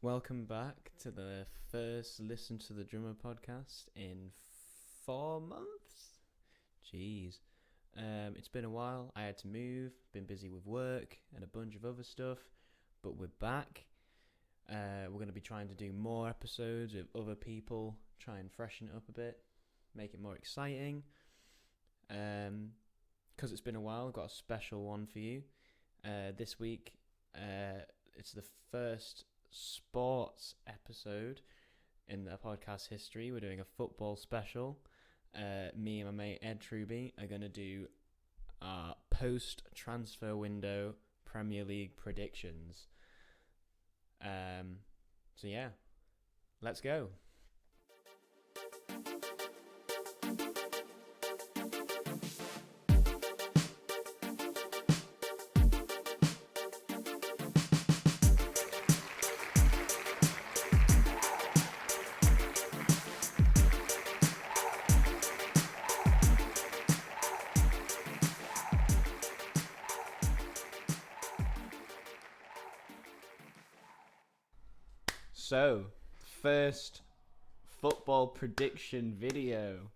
Welcome back to the first Listen to the Drummer podcast in 4 months. Jeez. It's been a while. I had to move, been busy with work and a bunch of other stuff, but we're back. We're going to be trying to do more episodes with other people, try and freshen it up a bit, make it more exciting. Because it's been a while, I've got a special one for you. This week, it's the first sports episode in the podcast history. We're doing a football special. Me and my mate Ed Truby are going to do our post-transfer window Premier League predictions. So yeah, let's go. So, first football prediction video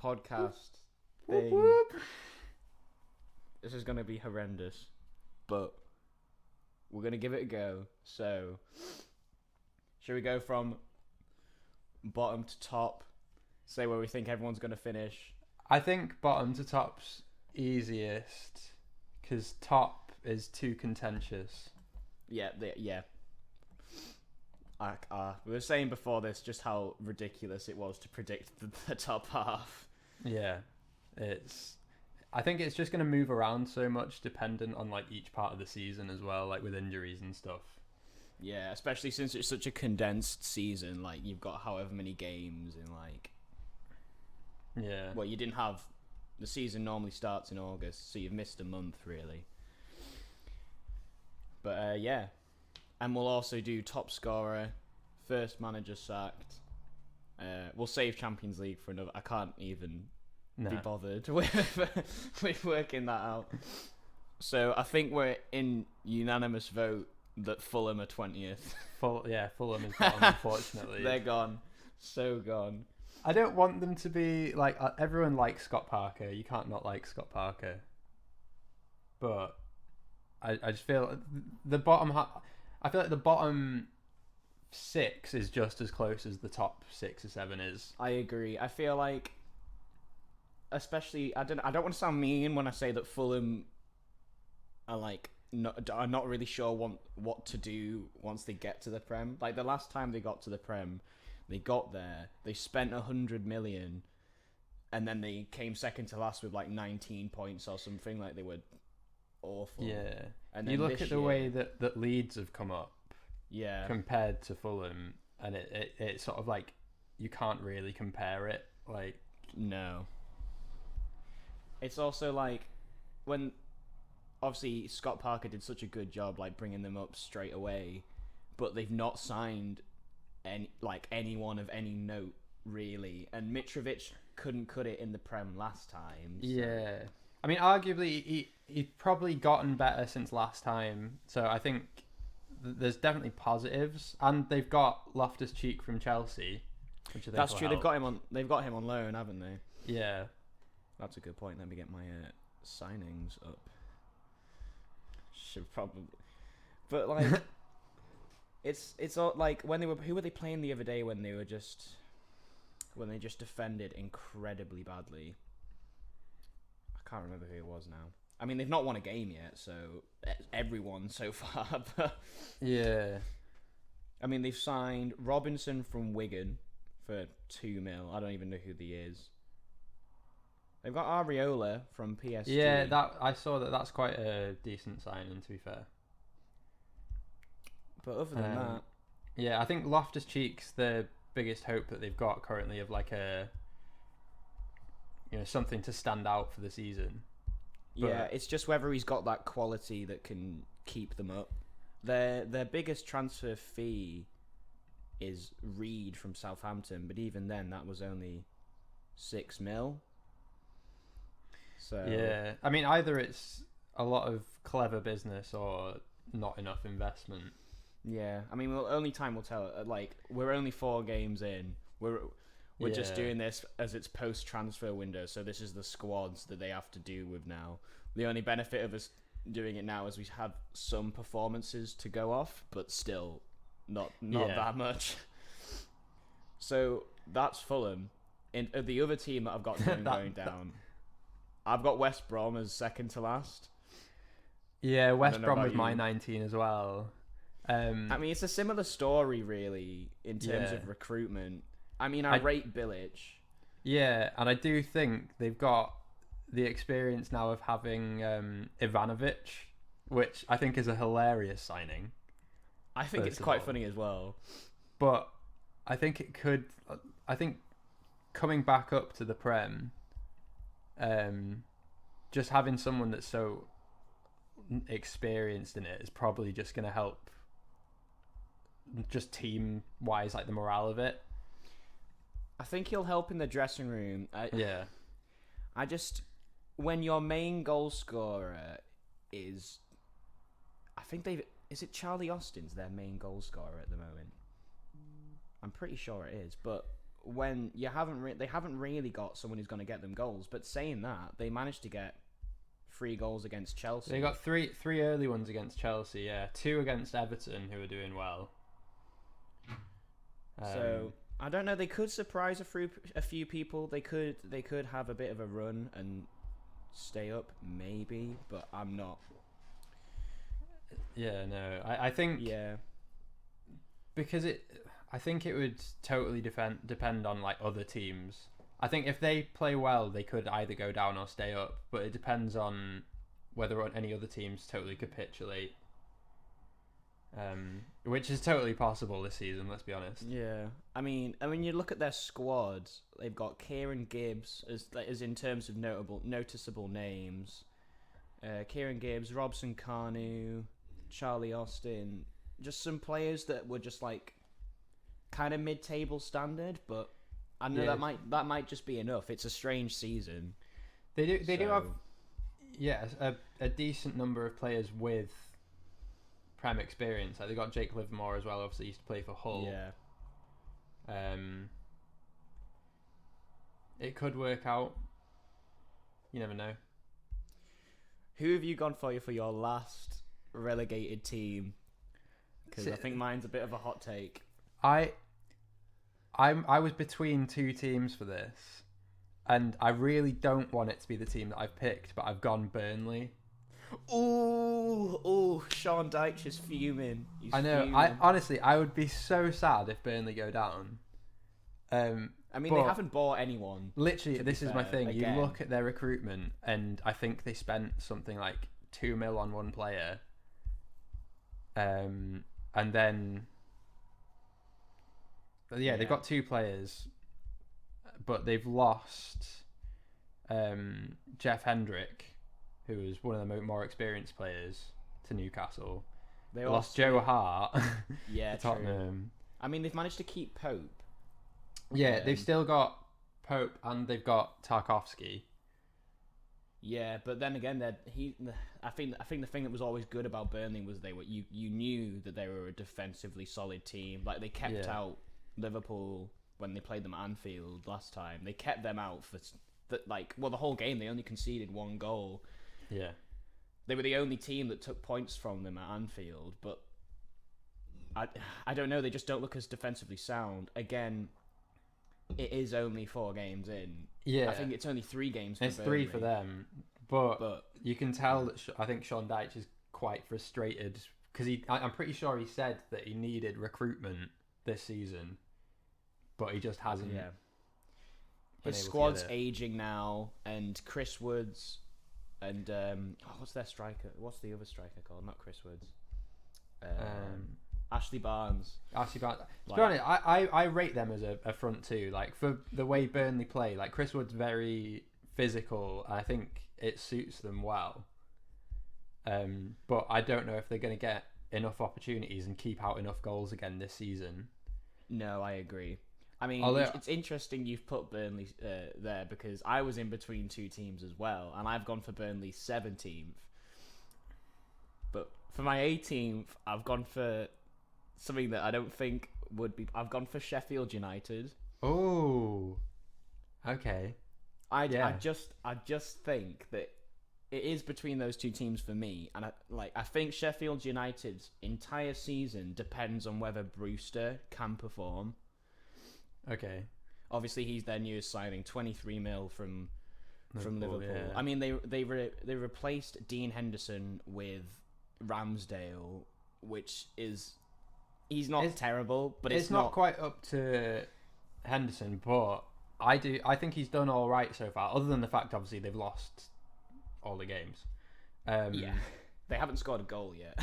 podcast thing. Whoop. This is going to be horrendous, but we're going to give it a go. So, should we go from bottom to top? Say where we think everyone's going to finish. I think bottom to top's easiest because top is too contentious. Yeah. We were saying before this just how ridiculous it was to predict the top half. Yeah, I think it's just going to move around so much dependent on like each part of the season as well, like with injuries and stuff. Yeah, especially since it's such a condensed season. Like you've got however many games in like. Yeah. Well, you didn't have. The season normally starts in August, so you've missed a month really. But yeah. And we'll also do top scorer, first manager sacked. We'll save Champions League for another. I can't even be bothered with working that out. So I think we're in unanimous vote that Fulham are 20th. Fulham is bottom, unfortunately. They're gone. So gone. I don't want them to be like everyone likes Scott Parker. You can't not like Scott Parker. But I just feel the bottom I feel like the bottom 6 is just as close as the top 6 or 7 is. I agree. I feel like, especially, I don't want to sound mean when I say that Fulham are like are not really sure what to do once they get to the Prem. Like the last time they got to the Prem, they got there, they spent 100 million, and then they came second to last with like 19 points or something. Like they were awful. Yeah. And you look at the way that Leeds have come up, compared to Fulham, and it's sort of like you can't really compare it. Like no. It's also like when obviously Scott Parker did such a good job like bringing them up straight away, but they've not signed anyone of any note really, and Mitrovic couldn't cut it in the Prem last time. So. Yeah. I mean, arguably, he's probably gotten better since last time. So I think there's definitely positives, and they've got Loftus-Cheek from Chelsea, which I think that's true. Help. They've got him on loan, haven't they? Yeah, that's a good point. Let me get my signings up. Should probably, but like, it's all like when they were. Who were they playing the other day when they just defended incredibly badly? I can't remember who it was now. I mean, they've not won a game yet, so everyone so far. But yeah. I mean, they've signed Robinson from Wigan for 2 mil. I don't even know who he is. They've got Areola from PSG. Yeah, I saw that. That's quite a decent signing, to be fair. But other than that, yeah, I think Loftus-Cheek's the biggest hope that they've got currently of like a. Something to stand out for the season. But yeah, it's just whether he's got that quality that can keep them up. Their biggest transfer fee is Reed from Southampton, but even then, that was only 6 mil. So yeah, I mean, either it's a lot of clever business or not enough investment. Yeah, I mean, only time will tell. Like, we're only 4 games in. We're just Yeah. doing this as it's post transfer window, so this is the squads that they have to deal with now. The only benefit of us doing it now is we have some performances to go off, but still not Yeah. that much. So that's Fulham. In the other team that I've got going down, I've got West Brom as second to last. Yeah, West Brom was about my you. 19 as well. I mean, it's a similar story, really, in terms Yeah. of recruitment. I mean, I rate Bilic. Yeah, and I do think they've got the experience now of having Ivanovic, which I think is a hilarious signing. I think First it's of quite all. funny as well. But I think it could. I think coming back up to the Prem, just having someone that's so experienced in it is probably just going to help, just team wise, like the morale of it. I think he'll help in the dressing room. Yeah, I just, when your main goal scorer is, I think is it Charlie Austin's their main goal scorer at the moment? I'm pretty sure it is, but when you they haven't really got someone who's going to get them goals. But saying that, they managed to get 3 goals against Chelsea. they got three early ones against Chelsea. Yeah, 2 against Everton, who are doing well. So I don't know. They could surprise a few people. They could have a bit of a run and stay up, maybe. But I'm not. Yeah, no, I think Yeah. because I think it would totally depend on like other teams. I think if they play well, they could either go down or stay up, but it depends on whether any other teams totally capitulate. Which is totally possible this season. Let's be honest. Yeah, I mean, you look at their squad. They've got Kieran Gibbs as in terms of noticeable names. Kieran Gibbs, Robson Kanu, Charlie Austin, just some players that were just like kind of mid-table standard, but I know that might just be enough. It's a strange season. They do have a decent number of players with Prem experience. Like they got Jake Livermore as well. Obviously, used to play for Hull. Yeah. It could work out. You never know. Who have you gone for your last relegated team? Because I think mine's a bit of a hot take. I was between 2 teams for this, and I really don't want it to be the team that I've picked, but I've gone Burnley. Oh, Sean Dyche is fuming. I know. Fuming. I honestly, I would be so sad if Burnley go down. I mean, they haven't bought anyone. Literally, this is my thing. Again. You look at their recruitment, and I think they spent something like 2 mil on one player. And then, they've got 2 players, but they've lost Jeff Hendrick, who is one of the more experienced players, to Newcastle. They lost Joe Hart to Tottenham. True. I mean, they've managed to keep Pope. Yeah, they've still got Pope and they've got Tarkowski. Yeah, but then again, I think the thing that was always good about Burnley was you knew that they were a defensively solid team. Like they kept out Liverpool when they played them at Anfield last time. They kept them out for the whole game. They only conceded 1 goal. Yeah, they were the only team that took points from them at Anfield. But I don't know. They just don't look as defensively sound. Again, it is only 4 games in. Yeah, I think it's only 3 games. It's 3 for them, but you can tell that I think Sean Dyche is quite frustrated because I'm pretty sure he said that he needed recruitment this season, but he just hasn't. Yeah, his squad's aging now, and Chris Woods, and what's their striker? What's the other striker called? Not Chris Woods. Ashley Barnes. To be honest, I rate them as a front 2. Like for the way Burnley play, like Chris Wood's very physical. And I think it suits them well. But I don't know if they're going to get enough opportunities and keep out enough goals again this season. No, I agree. I mean, it's interesting you've put Burnley there because I was in between 2 teams as well, and I've gone for Burnley 17th. But for my 18th, I've gone for something that I don't think would be. I've gone for Sheffield United. Oh, okay. I Yeah. just think that it is between those two teams for me, and I think Sheffield United's entire season depends on whether Brewster can perform. Okay. Obviously, he's their newest signing, 23 mil from Liverpool. Yeah. I mean, they replaced Dean Henderson with Ramsdale, which is he's not terrible, but it's not quite up to Henderson, but I think he's done all right so far. Other than the fact, obviously, they've lost all the games. Yeah, they haven't scored a goal yet.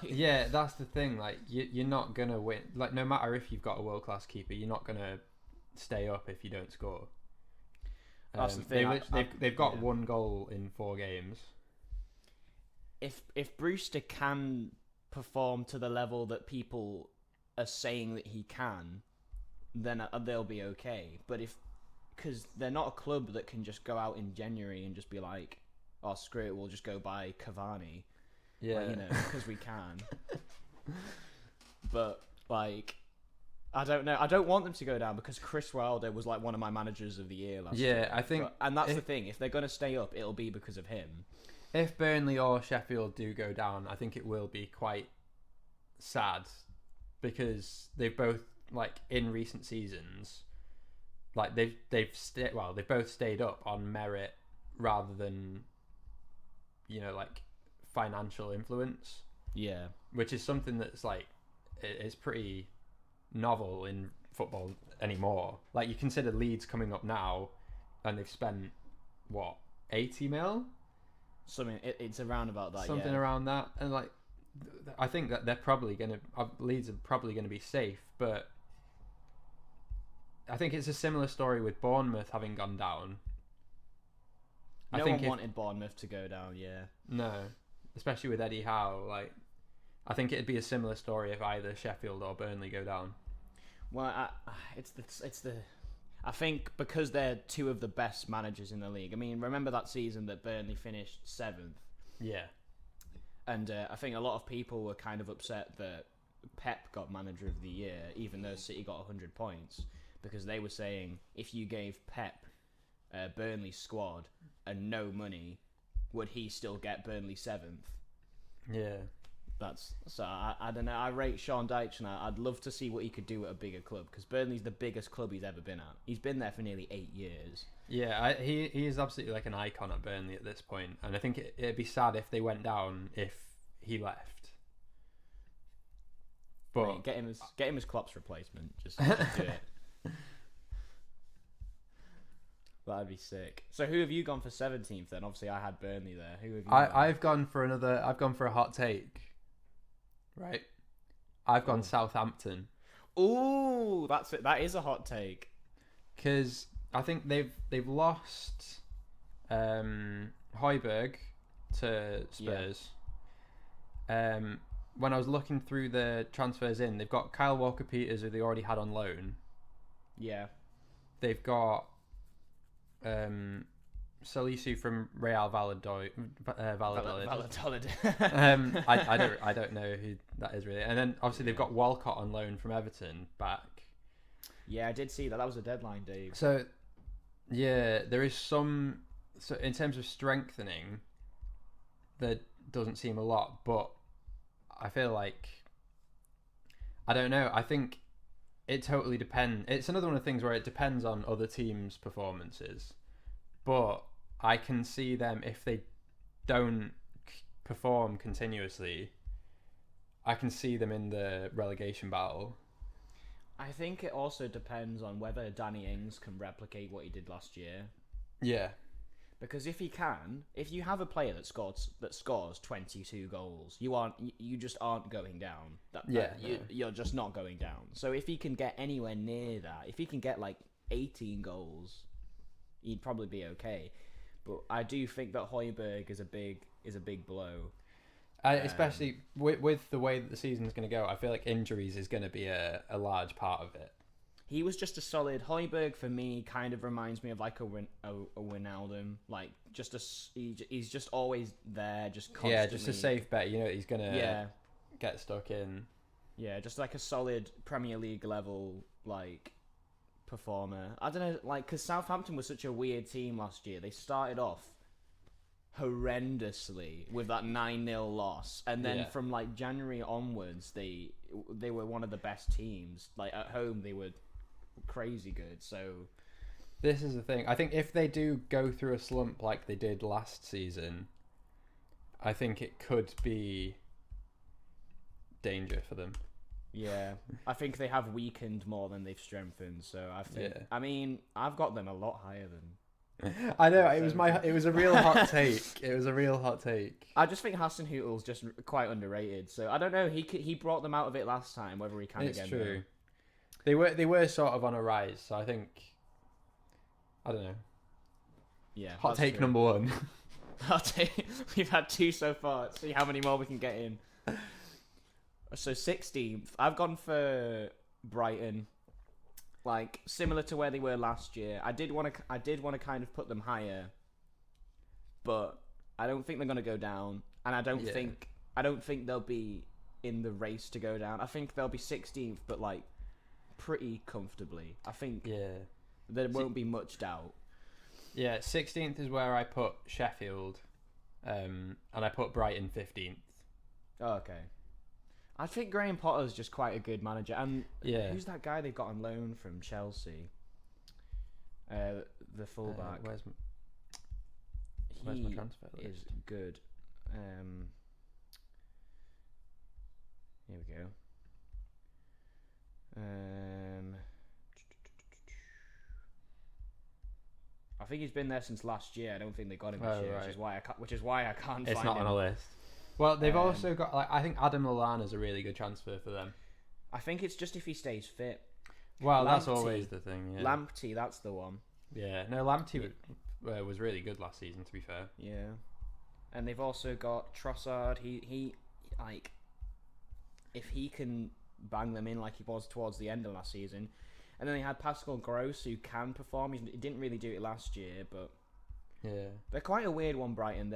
Yeah, that's the thing. Like, you're not gonna win. Like, no matter if you've got a world class keeper, you're not gonna stay up if you don't score. That's the thing. They've got one goal in 4 games. If Brewster can perform to the level that people are saying that he can, then they'll be okay. But because they're not a club that can just go out in January and just be like, oh, screw it, we'll just go buy Cavani. Yeah, like, because we can. But like, I don't know. I don't want them to go down because Chris Wilder was like one of my managers of the year last year. I think, and that's the thing. If they're going to stay up, it'll be because of him. If Burnley or Sheffield do go down, I think it will be quite sad because they've both, like, in recent seasons, like they've both stayed up on merit rather than, like, financial influence. Yeah, which is something that's like it's pretty novel in football anymore. Like, you consider Leeds coming up now, and they've spent what 80 mil. Something it's around about that. Something around that, and like, I think that they're probably Leeds are probably gonna be safe, but I think it's a similar story with Bournemouth having gone down. No one wanted Bournemouth to go down. Yeah. No, especially with Eddie Howe. Like, I think it'd be a similar story if either Sheffield or Burnley go down. Well, it's the. I think because they're two of the best managers in the league. I mean, remember that season that Burnley finished 7th? Yeah. And I think a lot of people were kind of upset that Pep got manager of the year, even though City got 100 points, because they were saying if you gave Pep Burnley's squad and no money, would he still get Burnley 7th? Yeah. I don't know. I rate Sean Dyche, and I'd love to see what he could do at a bigger club, because Burnley's the biggest club he's ever been at. He's been there for nearly 8 years. Yeah, he is absolutely like an icon at Burnley at this point, and I think it'd be sad if they went down if he left. But I mean, get him as Klopp's replacement. Just do it. That'd be sick. So who have you gone for 17th then? Obviously, I had Burnley there. Who have you? I've gone for a hot take. Right, I've gone Southampton. Ooh, that's it. That is a hot take. Because I think they've lost Højbjerg to Spurs. Yeah. When I was looking through the transfers in, they've got Kyle Walker-Peters, who they already had on loan. Yeah. They've got Salisu from Real Valladolid. Valladolid. I don't know who that is really. And then obviously they've got Walcott on loan from Everton back. Yeah, I did see that. That was a deadline, Dave. So yeah, there is some. So in terms of strengthening, there doesn't seem a lot, but I feel like, I don't know. I think it totally depends. It's another one of the things where it depends on other teams' performances. But I can see them, if they don't perform continuously, I can see them in the relegation battle. I think it also depends on whether Danny Ings can replicate what he did last year. Yeah. Because if he can, if you have a player that scores 22 goals, you just aren't going down. You're just not going down. So if he can get anywhere near that, if he can get like 18 goals, he'd probably be okay. But I do think that Højbjerg is a big blow. Especially with the way that the season's going to go, I feel like injuries is going to be a large part of it. He was just a solid. Højbjerg for me kind of reminds me of like a Wijnaldum, like he's just always there, just constantly. Yeah, just a safe bet. He's gonna get stuck in. Yeah, just like a solid Premier League level like performer. I don't know, like because Southampton was such a weird team last year. They started off horrendously with that 9-0 loss, and then from like January onwards, they were one of the best teams. Like at home, they were crazy good. So this is the thing. I think if they do go through a slump like they did last season, I think it could be danger for them. Yeah, I think they have weakened more than they've strengthened. So I think, I mean, I've got them a lot higher than. I know it was a real hot take. It was a real hot take. I just think Hasenhüttl's just quite underrated. So I don't know. He brought them out of it last time. Whether he can again. It's true. They were sort of on a rise. So I think. I don't know. Yeah. Hot take number 1. We've had 2 so far. Let's see how many more we can get in. So 16th, I've gone for Brighton, like similar to where they were last year. I did want to kind of put them higher, but I don't think they're going to go down, and I don't think they'll be in the race to go down. I think they'll be 16th, but like pretty comfortably. I think there won't be much doubt. Yeah, 16th is where I put Sheffield, and I put Brighton 15th. Oh, okay. I think Graham Potter's just quite a good manager. And who's that guy they've got on loan from Chelsea? The fullback. Where's my transfer list? Is good. Here we go. I think he's been there since last year. I don't think they got him this year, which is why I can't find him. It's not on a list. Well, they've also got, like, I think Adam Lallana's a really good transfer for them. I think it's just if he stays fit. Well, that's always the thing, yeah. Lamptey, that's the one. Yeah, no, Lamptey was really good last season, to be fair. Yeah. And they've also got Trossard. He like, if he can bang them in like he was towards the end of last season. And then they had Pascal Gross, who can perform. He didn't really do it last year, but... Yeah. They're quite a weird one, Brighton.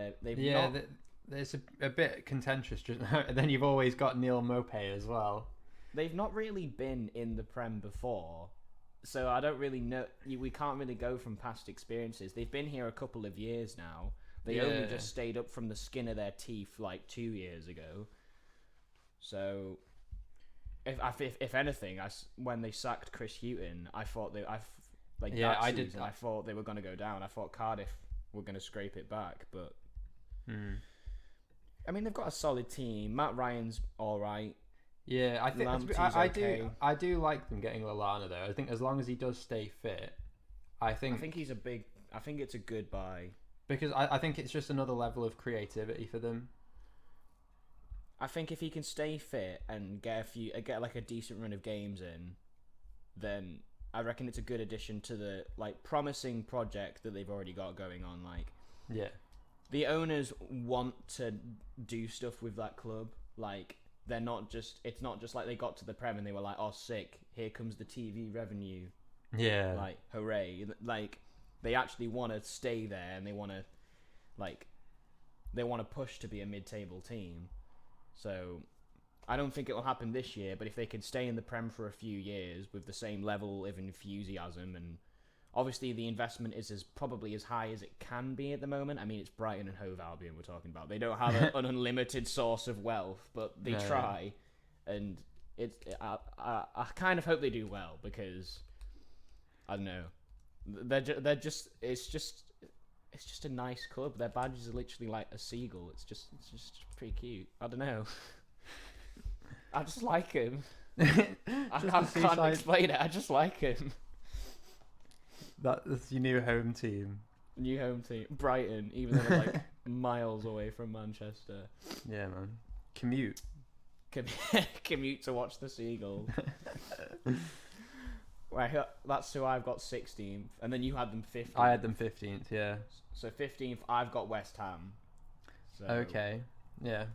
There's a bit contentious, and then you've always got Neil Maupay as well. They've not really been in the Prem before, so I don't really know. We can't really go from past experiences. They've been here a couple of years now. They only just stayed up from the skin of their teeth like 2 years ago. So, if anything, when they sacked Chris Hughton, I thought I thought they were going to go down. I thought Cardiff were going to scrape it back, but. I mean, they've got a solid team. Matt Ryan's all right. Yeah, I think I do like them getting Lallana though. I think as long as he does stay fit, I think it's a good buy because I think it's just another level of creativity for them. I think if he can stay fit and get like a decent run of games in, then I reckon it's a good addition to the like promising project that they've already got going on. Like, the owners want to do stuff with that club. Like, it's not just like they got to the Prem and they were like, oh, sick, here comes the TV revenue. Yeah. Like, hooray. Like, they actually want to stay there and they want to push to be a mid-table team. So, I don't think it will happen this year, but if they can stay in the Prem for a few years with the same level of enthusiasm, and obviously the investment is probably as high as it can be at the moment. I mean, it's Brighton and Hove Albion we're talking about. They don't have an unlimited source of wealth, but they try, and I kind of hope they do well because I don't know, it's just a nice club. Their badges are literally like a seagull. It's just pretty cute. I don't know. I just like him. I can't explain it. I just like him. That's your new home team. New home team. Brighton, even though they're like miles away from Manchester. Yeah, man. Commute to watch the Seagulls. Right, that's who I've got 16th. And then you had them 15th. I had them 15th, yeah. So 15th, I've got West Ham. So okay, yeah.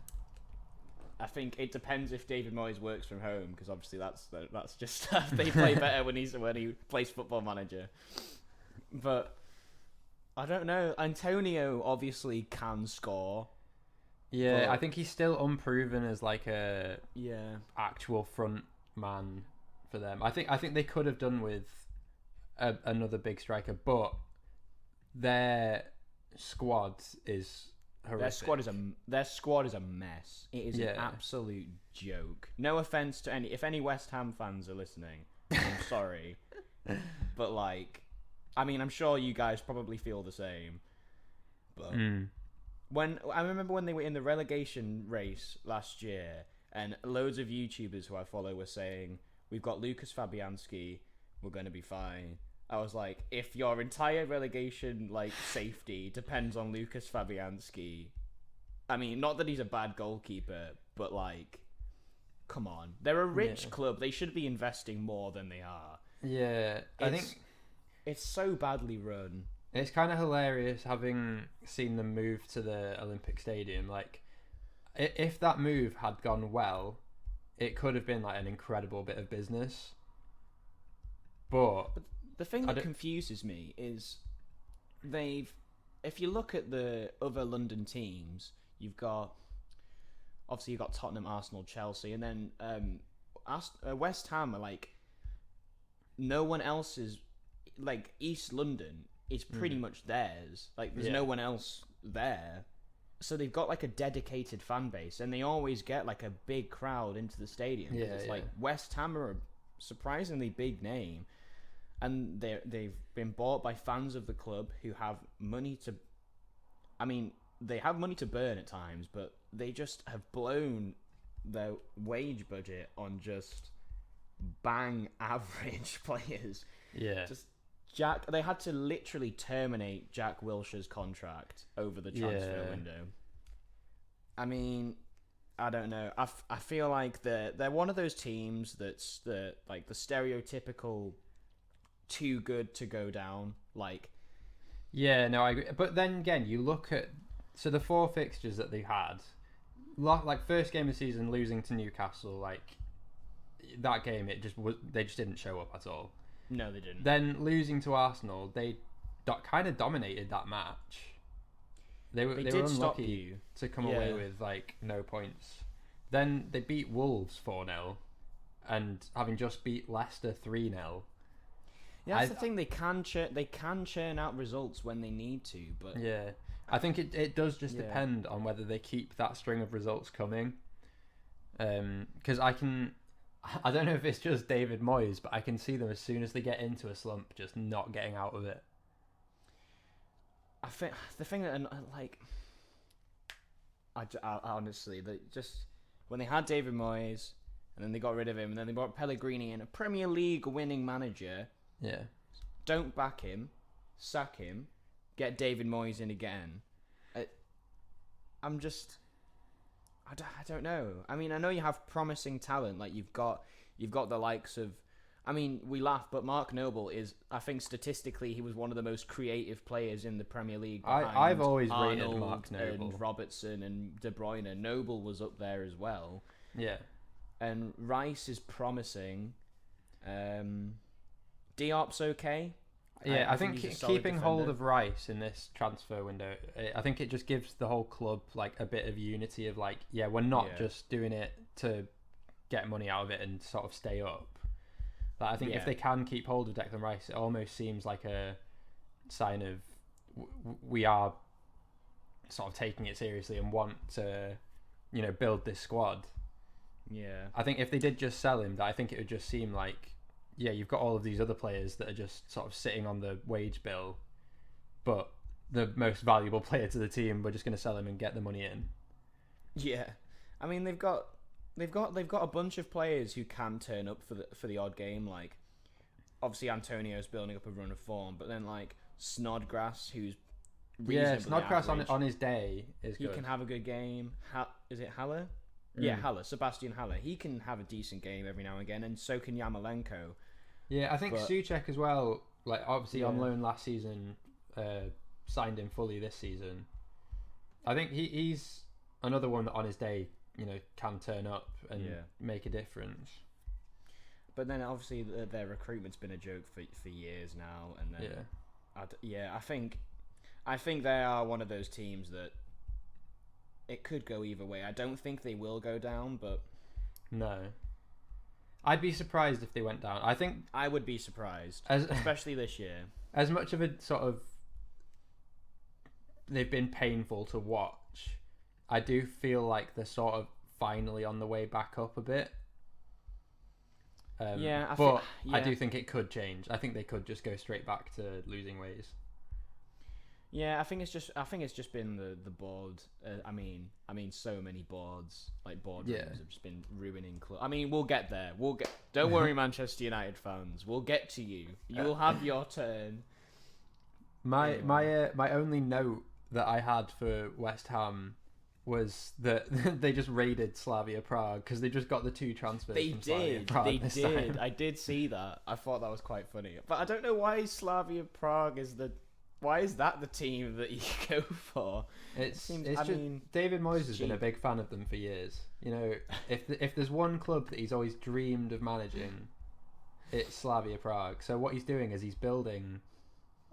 I think it depends if David Moyes works from home, because obviously that's just they play better when he plays Football Manager. But I don't know. Antonio obviously can score, Yeah, But, I think he's still unproven as like a yeah. actual front man for them. I think they could have done with another big striker, but their squad is horrific. Their squad is a mess. It is an Yeah. absolute joke. No offense to if any West Ham fans are listening, I'm sorry, but like, I mean, I'm sure you guys probably feel the same. But when I remember when they were in the relegation race last year, and loads of YouTubers who I follow were saying, "We've got Lucas Fabianski, we're going to be fine." I was like, if your entire relegation like safety depends on Lucas Fabianski, I mean, not that he's a bad goalkeeper, but like, come on, they're a rich club. They should be investing more than they are. Yeah, I think it's so badly run. it's kind of hilarious having seen them move to the Olympic Stadium. Like, if that move had gone well, it could have been like an incredible bit of business. But the thing that confuses me is if you look at the other London teams, you've got Tottenham, Arsenal, Chelsea, and then West Ham are like, no one else is, like, East London is pretty much theirs. Like, there's no one else there. So they've got like a dedicated fan base, and they always get like a big crowd into the stadium. Like West Ham are a surprisingly big name, and they've been bought by fans of the club who have money to. I mean, they have money to burn at times, but they just have blown their wage budget on just bang average players. Yeah. They had to literally terminate Jack Wilshere's contract over the transfer window. I mean, I don't know. I feel like they're one of those teams that's the stereotypical too good to go down. Like, yeah, no, I agree. But then again, you look at the 4 fixtures that they had, like first game of the season losing to Newcastle, like that game, they just didn't show up at all. No, they didn't. Then losing to Arsenal, they kind of dominated that match. They were unlucky to come away with like no points. Then they beat Wolves 4-0, and having just beat Leicester 3-0. Yeah, that's the thing. They can churn out results when they need to, but yeah, I think it does just depend on whether they keep that string of results coming. Because I don't know if it's just David Moyes, but I can see them as soon as they get into a slump, just not getting out of it. I think the thing that like, I honestly, just when they had David Moyes, and then they got rid of him, and then they brought Pellegrini in, a Premier League winning manager. Yeah. Don't back him, sack him, get David Moyes in again. I don't know. I mean, I know you have promising talent. Like you've got the likes of. I mean, we laugh, but Mark Noble is. I think statistically, he was one of the most creative players in the Premier League. I've always rated Arnold Mark Noble, and Robertson and De Bruyne. Noble was up there as well. Yeah. And Rice is promising. Diop's okay. Yeah, I think keeping hold of Rice in this transfer window, I think it just gives the whole club like a bit of unity of like, yeah, we're not just doing it to get money out of it and sort of stay up. Like, I think if they can keep hold of Declan Rice, it almost seems like a sign of we are sort of taking it seriously and want to, build this squad. Yeah. I think if they did just sell him, I think it would just seem like, yeah, you've got all of these other players that are just sort of sitting on the wage bill, but the most valuable player to the team, we're just going to sell him and get the money in. Yeah, I mean they've got a bunch of players who can turn up for the odd game. Like, obviously Antonio's building up a run of form, but then like Snodgrass, who's Snodgrass average, on his day is good. He can have a good game. Is it Haller? Yeah, Haller, Sebastian Haller. He can have a decent game every now and again, and so can Yarmolenko. Yeah, I think Souček as well, like obviously on loan last season, signed him fully this season. I think he's another one that on his day, can turn up and make a difference. But then obviously their recruitment's been a joke for years now, and then I think they are one of those teams that it could go either way. I don't think they will go down, but No. I'd be surprised if they went down. I think I would be surprised, as especially this year. as much of a sort of they've been painful to watch, I do feel like they're sort of finally on the way back up a bit. Yeah, I do think it could change. I think they could just go straight back to losing ways. Yeah, I think it's just been the board. I mean, so many boards, like boardrooms, have just been ruining club. I mean, we'll get there. Don't worry, Manchester United fans. We'll get to you. You'll have your turn. My only note that I had for West Ham was that they just raided Slavia Prague because they just got the 2 transfers. Slavia Prague They this did. time. I did see that. I thought that was quite funny. But I don't know why Slavia Prague is why is that the team that you go for? David Moyes has been a big fan of them for years. You know, if there's one club that he's always dreamed of managing, it's Slavia Prague. So what he's doing is he's building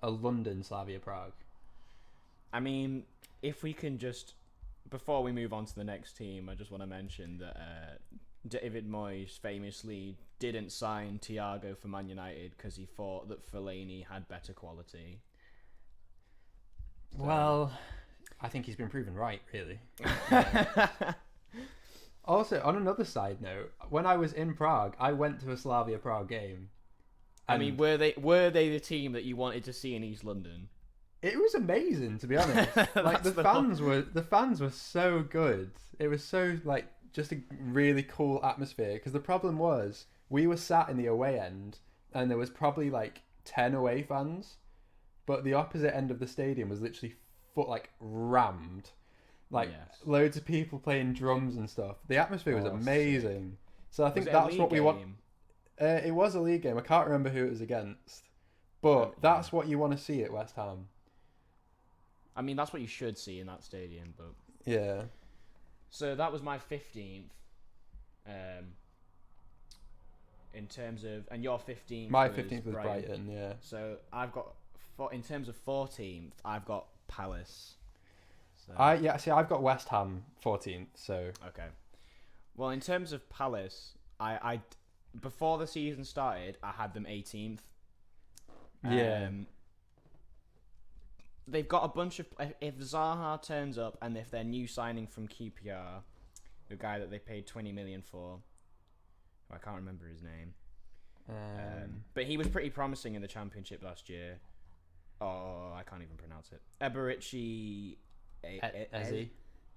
a London Slavia Prague. I mean, if we can just, before we move on to the next team, I just want to mention that David Moyes famously didn't sign Thiago for Man United because he thought that Fellaini had better quality. Well, I think he's been proven right, really. Also, on another side note, when I was in Prague, I went to a Slavia Prague game. I mean, were they the team that you wanted to see in East London? It was amazing, to be honest. Like the fans were so good. It was so like just a really cool atmosphere. Because the problem was we were sat in the away end, and there was probably like 10 away fans. But the opposite end of the stadium was literally rammed. Loads of people playing drums and stuff. The atmosphere was amazing. So I think that's what we want. It was a league game. I can't remember who it was against. But that's what you want to see at West Ham. I mean, that's what you should see in that stadium. But yeah. So that was my 15th. In terms of... And your 15th My 15th was Brighton, yeah. So I've got... In terms of 14th, I've got Palace. So. I've got West Ham 14th, so... Okay. Well, in terms of Palace, I before the season started, I had them 18th. Yeah. They've got a bunch of... If Zaha turns up, and if their new signing from QPR, the guy that they paid 20 million for... I can't remember his name. But he was pretty promising in the Championship last year. Oh, I can't even pronounce it. Eberici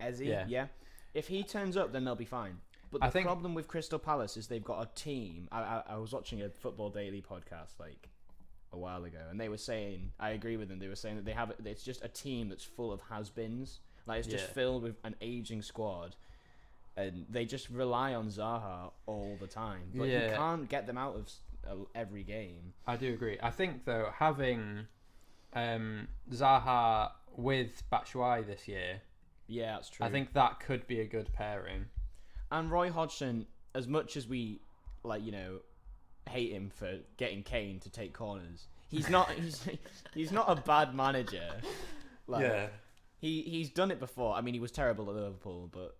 Eze, yeah. If he turns up, then they'll be fine. But the problem with Crystal Palace is they've got a team. I was watching a Football Daily podcast like a while ago, and they were saying, I agree with them. They were saying that they have it's just a team that's full of has-beens. Like it's just filled with an aging squad, and they just rely on Zaha all the time. But you can't get them out of every game. I do agree. I think though having Zaha with Batshuayi this year, yeah, that's true. I think that could be a good pairing. And Roy Hodgson, as much as we hate him for getting Kane to take corners, he's not a bad manager. He's done it before. I mean, he was terrible at Liverpool, but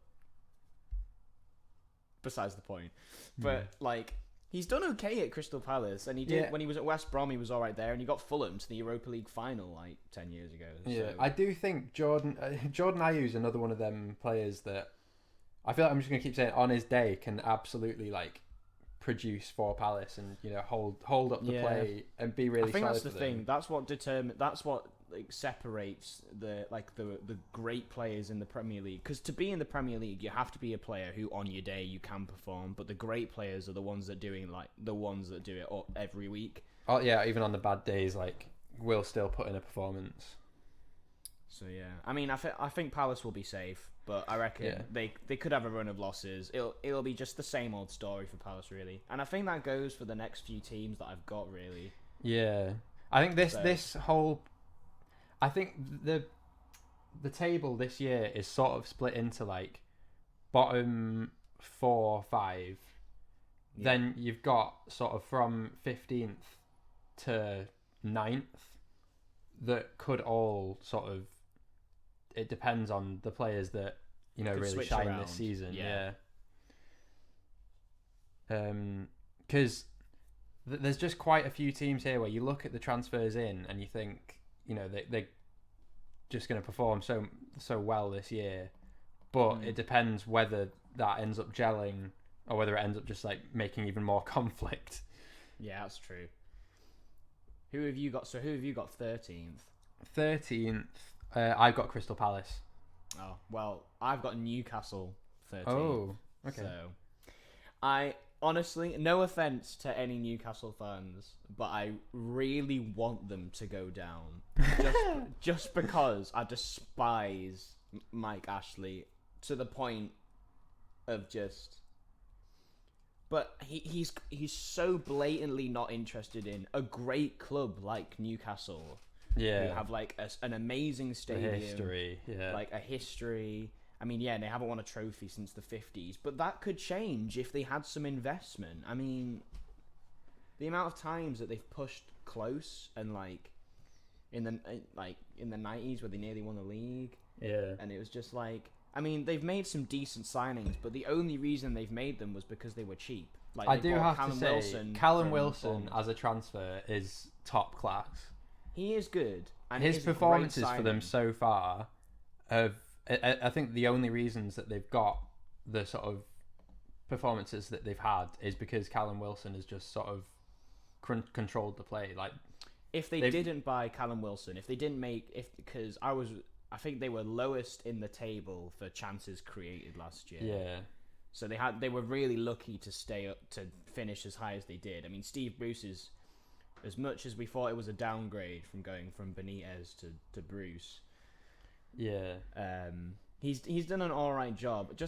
besides the point. But he's done okay at Crystal Palace, and he did when he was at West Brom. He was all right there, and he got Fulham to the Europa League final 10 years ago. Yeah, so. I do think Jordan Ayew is another one of them players that I feel like I'm just gonna keep saying on his day can absolutely produce for Palace and hold up the play and be really. I think solid that's the thing. That's what separates the great players in the Premier League. Because to be in the Premier League, you have to be a player who on your day you can perform. But the great players are the ones that do it every week. Oh yeah, even on the bad days, will still put in a performance. So yeah, I mean, I think Palace will be safe, but I reckon they could have a run of losses. It'll be just the same old story for Palace, really. And I think that goes for the next few teams that I've got, really. Yeah, I think this whole. I think the table this year is sort of split into bottom 4, 5. Yeah. Then you've got sort of from 15th to 9th that could all sort of. It depends on the players that Could really switch shine around. this season. Yeah. Because there's just quite a few teams here where you look at the transfers in and you think, they're just going to perform so well this year, but it depends whether that ends up gelling or whether it ends up just like making even more conflict. Yeah, that's true. Who have you got? So who have you got 13th? 13th, I've got Crystal Palace. Oh, well, I've got Newcastle 13th. Oh, okay. So, I honestly, no offense to any Newcastle fans, but I really want them to go down. Just because I despise Mike Ashley to the point of just... But he's so blatantly not interested in a great club like Newcastle. Yeah. Who have like an amazing stadium. History, yeah. Like a history. I mean, yeah, they haven't won a trophy since the 50s, but that could change if they had some investment. I mean, the amount of times that they've pushed close and like in the 90s where they nearly won the league. Yeah. And it was just like, I mean, they've made some decent signings, but the only reason they've made them was because they were cheap. Like, I do have to say, Callum Wilson as a transfer is top class. He is good. And his performances for them so far have, I think the only reasons that they've got the sort of performances that they've had is because Callum Wilson has just sort of controlled the play. Like, if they didn't buy Callum Wilson, because I think they were lowest in the table for chances created last year. Yeah. So they were really lucky to stay up to finish as high as they did. I mean, Steve Bruce is, as much as we thought it was a downgrade from going from Benitez to Bruce. Yeah. He's done an all right job. I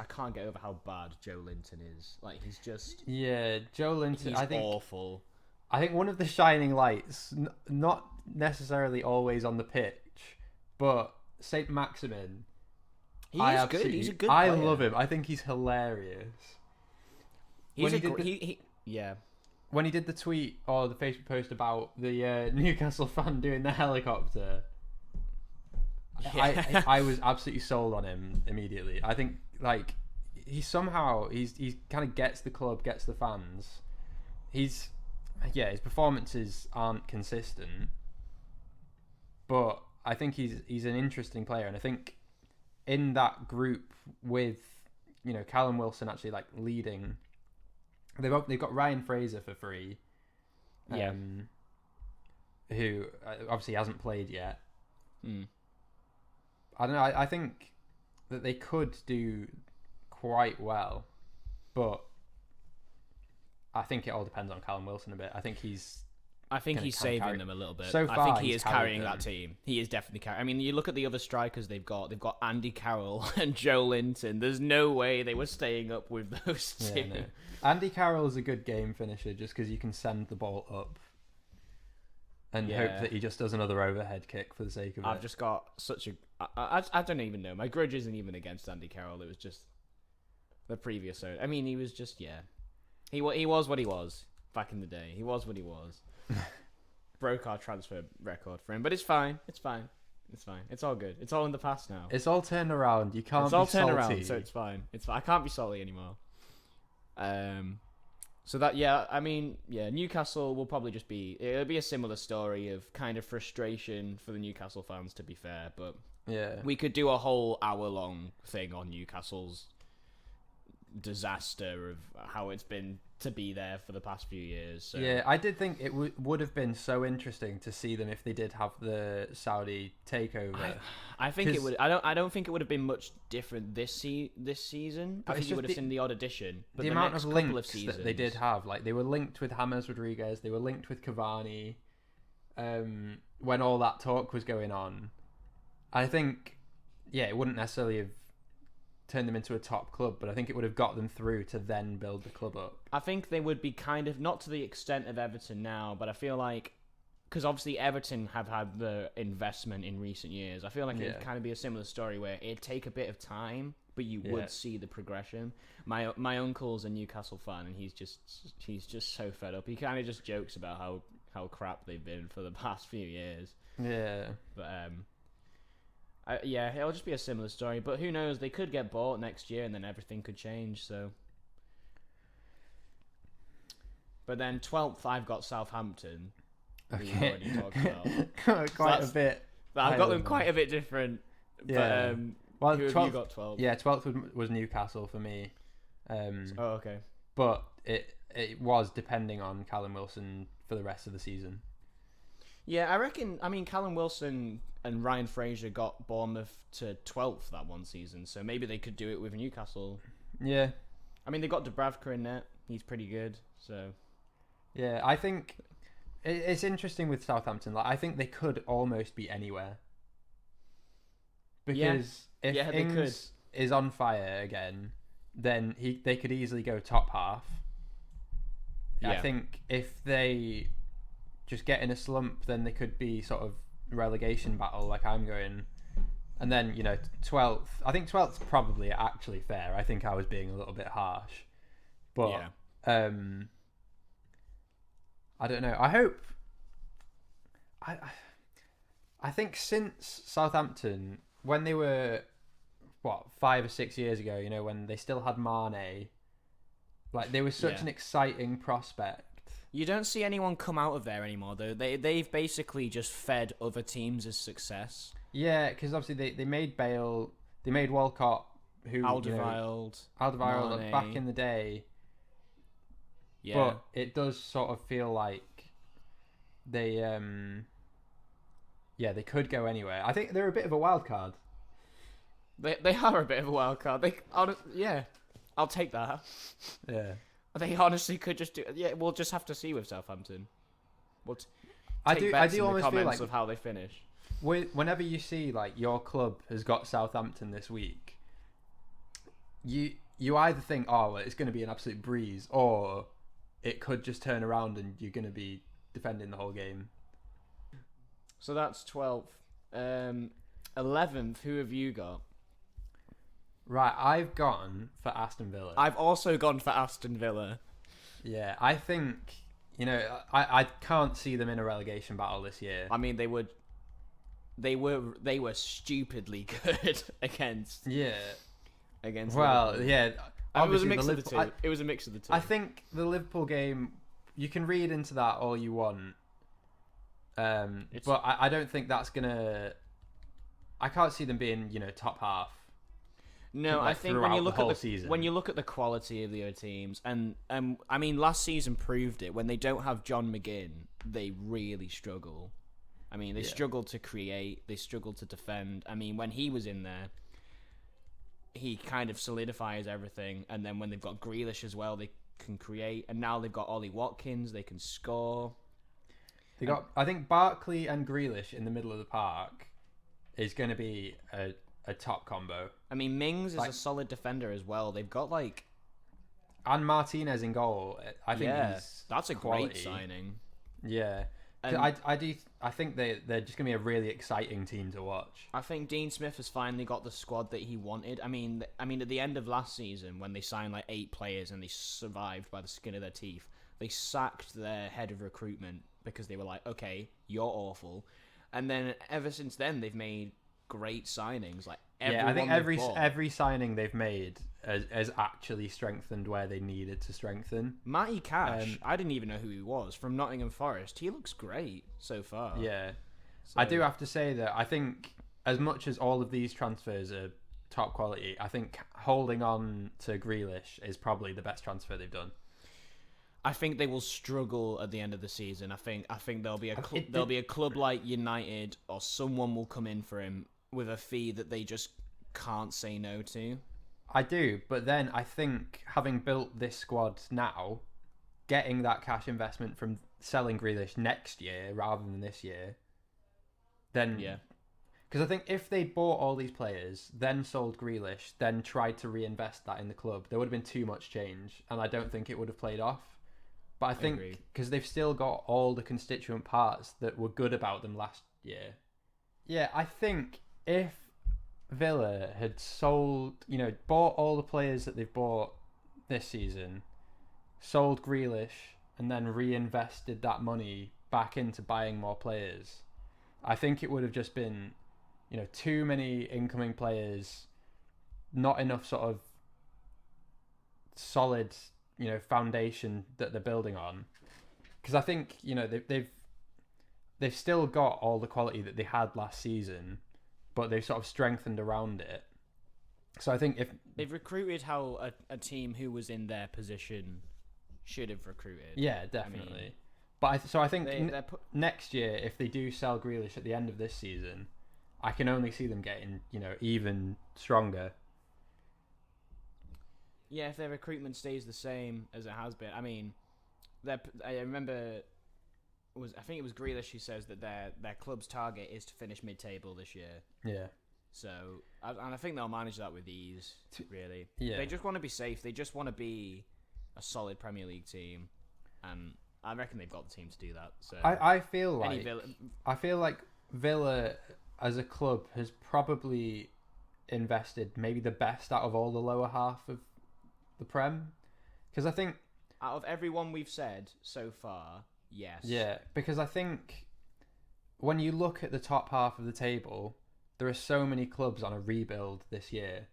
can't get over how bad Joe Linton is. Like, he's just... Yeah, Joe Linton, I think awful. I think one of the shining lights, not necessarily always on the pitch, but Saint Maximin. He is good. He's a good player. I love him. I think he's hilarious. Yeah. When he did the tweet or the Facebook post about the Newcastle fan doing the helicopter, yeah. I was absolutely sold on him immediately. I think like he kind of gets the club, gets the fans. His performances aren't consistent, but I think he's an interesting player, and I think in that group with Callum Wilson actually like leading. They've got Ryan Fraser for free, who obviously hasn't played yet. I don't know. I think that they could do quite well, but I think it all depends on Callum Wilson a bit. I think he's saving them a little bit. So far, I think he is carrying that team. He is definitely carrying. I mean, you look at the other strikers they've got. They've got Andy Carroll and Joe Linton. There's no way they were staying up with those two. Yeah, no. Andy Carroll is a good game finisher just because you can send the ball up and hope that he just does another overhead kick for the sake of it. I've just got such a... I don't even know. My grudge isn't even against Andy Carroll. It was just the previous... I mean, he was just, He was what he was back in the day. He was what he was. Broke our transfer record for him, but it's fine. It's fine. It's fine. It's all good. It's all in the past now. It's all turned around. You can't. It's all turned around, so it's fine. It's fine. I can't be salty anymore. So that I mean Newcastle will probably just be. It'll be a similar story of kind of frustration for the Newcastle fans, to be fair. But we could do a whole hour-long thing on Newcastle's disaster of how it's been to be there for the past few years. So. Yeah, I did think it would have been so interesting to see them if they did have the Saudi takeover. I think it would. I don't think it would have been much different this season. I think you would have seen the odd addition. But the amount of links that they did have, like they were linked with James Rodriguez, they were linked with Cavani. When all that talk was going on, I think, it wouldn't necessarily have turned them into a top club, but I think it would have got them through to then build the club up. I think they would be kind of, not to the extent of Everton now, but I feel like, because obviously Everton have had the investment in recent years, I feel like it would kind of be a similar story where it'd take a bit of time, but you would see the progression. My uncle's a Newcastle fan, and he's just so fed up. He kind of just jokes about how crap they've been for the past few years. Yeah. But Yeah, it'll just be a similar story. But who knows? They could get bought next year, and then everything could change. So, but then 12th, I've got Southampton. Who we've already talked about. Quite a bit. I've got them quite a bit different. Yeah. But, who have you got 12? Yeah, 12th was Newcastle for me. Okay. But it was depending on Callum Wilson for the rest of the season. Yeah, I reckon. I mean, Callum Wilson and Ryan Fraser got Bournemouth to 12th that one season, so maybe they could do it with Newcastle. Yeah. I mean, they got Dubravka in net. He's pretty good. So. Yeah, I think it's interesting with Southampton. Like, I think they could almost be anywhere. Because if Ings is on fire again, then they could easily go top half. Yeah. I think if they just get in a slump, then they could be sort of relegation battle like I'm going. And then, 12th. I think 12th's probably actually fair. I think I was being a little bit harsh. But, I don't know. I hope... I think since Southampton, when they were, 5 or 6 years ago, when they still had Mane, like, they were such an exciting prospect. You don't see anyone come out of there anymore, though. They've basically just fed other teams as success. Yeah, because obviously they made Bale, they made Walcott, who Alderweireld, back in the day. Yeah, but it does sort of feel like they, they could go anywhere. I think they're a bit of a wild card. They are a bit of a wild card. I'll take that. Yeah. They honestly could just do. Yeah, we'll just have to see with Southampton. I do almost feel like of how they finish. Whenever you see like your club has got Southampton this week, you either think, oh, well, it's going to be an absolute breeze, or it could just turn around and you're going to be defending the whole game. So that's 12th. 11th. Who have you got? Right, I've gone for Aston Villa. I've also gone for Aston Villa. Yeah, I think, I can't see them in a relegation battle this year. I mean, they were stupidly good against. Yeah. Against. Well, Liverpool. yeah. It was a mix of the two. It was a mix of the two. I think the Liverpool game, you can read into that all you want. But I don't think that's gonna. I can't see them being, top half. No, I think when you look at the quality of the other teams, and I mean, last season proved it. When they don't have John McGinn, they really struggle. I mean, they struggle to create, they struggle to defend. I mean, when he was in there, he kind of solidifies everything. And then when they've got Grealish as well, they can create. And now they've got Ollie Watkins, they can score. They got, I think, Barkley and Grealish in the middle of the park is going to be a top combo. I mean, Mings is a solid defender as well. They've got and Martinez in goal. I think that's a quality. Great signing. Yeah, I think they're just gonna be a really exciting team to watch. I think Dean Smith has finally got the squad that he wanted. I mean, at the end of last season, when they signed 8 players and they survived by the skin of their teeth, they sacked their head of recruitment because they were like, "Okay, you're awful," and then ever since then they've made great signings. I think every signing they've made has actually strengthened where they needed to strengthen. Matty Cash, I didn't even know who he was, from Nottingham Forest. He looks great so far. Yeah. So. I do have to say that I think as much as all of these transfers are top quality, I think holding on to Grealish is probably the best transfer they've done. I think they will struggle at the end of the season. I think there'll be a club like United or someone will come in for him with a fee that they just can't say no to. I do, but then I think having built this squad now, getting that cash investment from selling Grealish next year rather than this year, then because I think if they bought all these players, then sold Grealish, then tried to reinvest that in the club, there would have been too much change, and I don't think it would have played off. But I think because they've still got all the constituent parts that were good about them last year. Yeah, I think if Villa had sold, bought all the players that they've bought this season, sold Grealish, and then reinvested that money back into buying more players, I think it would have just been too many incoming players, not enough sort of solid, foundation that they're building on. Because I think they've still got all the quality that they had last season, but they've sort of strengthened around it. So I think if they've recruited how a team who was in their position should have recruited. Yeah, definitely. I mean, but I think next year, if they do sell Grealish at the end of this season, I can only see them getting even stronger. Yeah, if their recruitment stays the same as it has been. I mean, I remember I think it was Grealish who says that their club's target is to finish mid-table this year. Yeah. So, and I think they'll manage that with ease, really. Yeah. They just want to be safe. They just want to be a solid Premier League team. And I reckon they've got the team to do that. So I feel like Villa as a club has probably invested maybe the best out of all the lower half of the Prem. Because I think out of everyone we've said so far, yes. Yeah, because I think when you look at the top half of the table, there are so many clubs on a rebuild this year.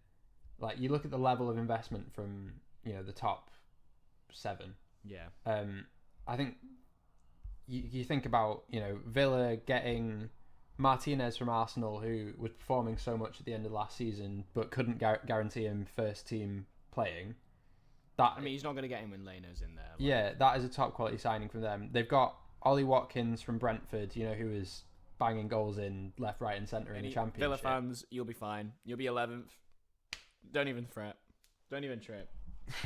Like, you look at the level of investment from, the top 7. Yeah. I think you think about, Villa getting Martinez from Arsenal, who was performing so much at the end of last season, but couldn't guarantee him first team playing. He's not going to get him when Leno's in there. Yeah, that is a top quality signing from them. They've got Ollie Watkins from Brentford, who is banging goals in left, right, and centre in the Championship. Villa fans, you'll be fine. You'll be 11th. Don't even fret. Don't even trip.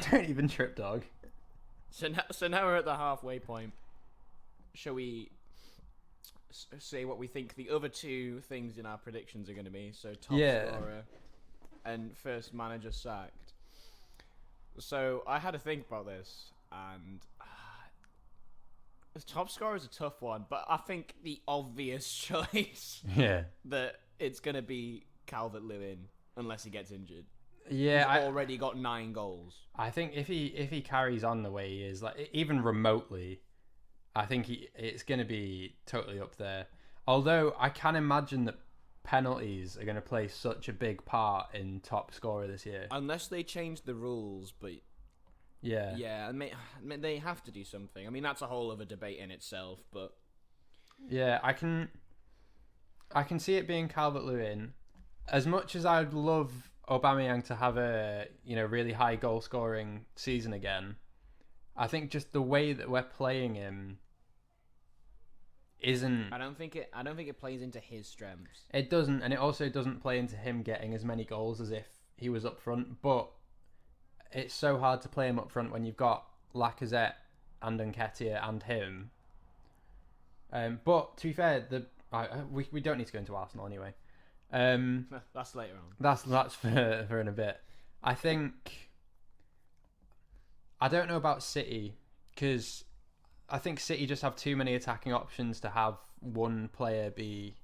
Don't even trip, dog. So now we're at the halfway point. Shall we say what we think the other two things in our predictions are going to be? So top scorer and first manager sacked. So I had to think about this, and the top scorer is a tough one, but I think the obvious choice that it's going to be Calvert-Lewin unless he gets injured. Yeah, he's already got 9 goals. I think if he carries on the way he is, like even remotely, I think it's going to be totally up there. Although I can imagine that penalties are going to play such a big part in top scorer this year, unless they change the rules. But yeah, I mean, they have to do something. I mean, that's a whole other debate in itself. But yeah, I can see it being Calvert-Lewin. As much as I'd love Aubameyang to have a really high goal scoring season again, I think just the way that we're playing him isn't. I don't think it plays into his strengths. It doesn't, and it also doesn't play into him getting as many goals as if he was up front. But it's so hard to play him up front when you've got Lacazette and Nketiah and him. But to be fair, we don't need to go into Arsenal anyway. That's later on. That's for in a bit. I think I don't know about City, because I think City just have too many attacking options to have one player be,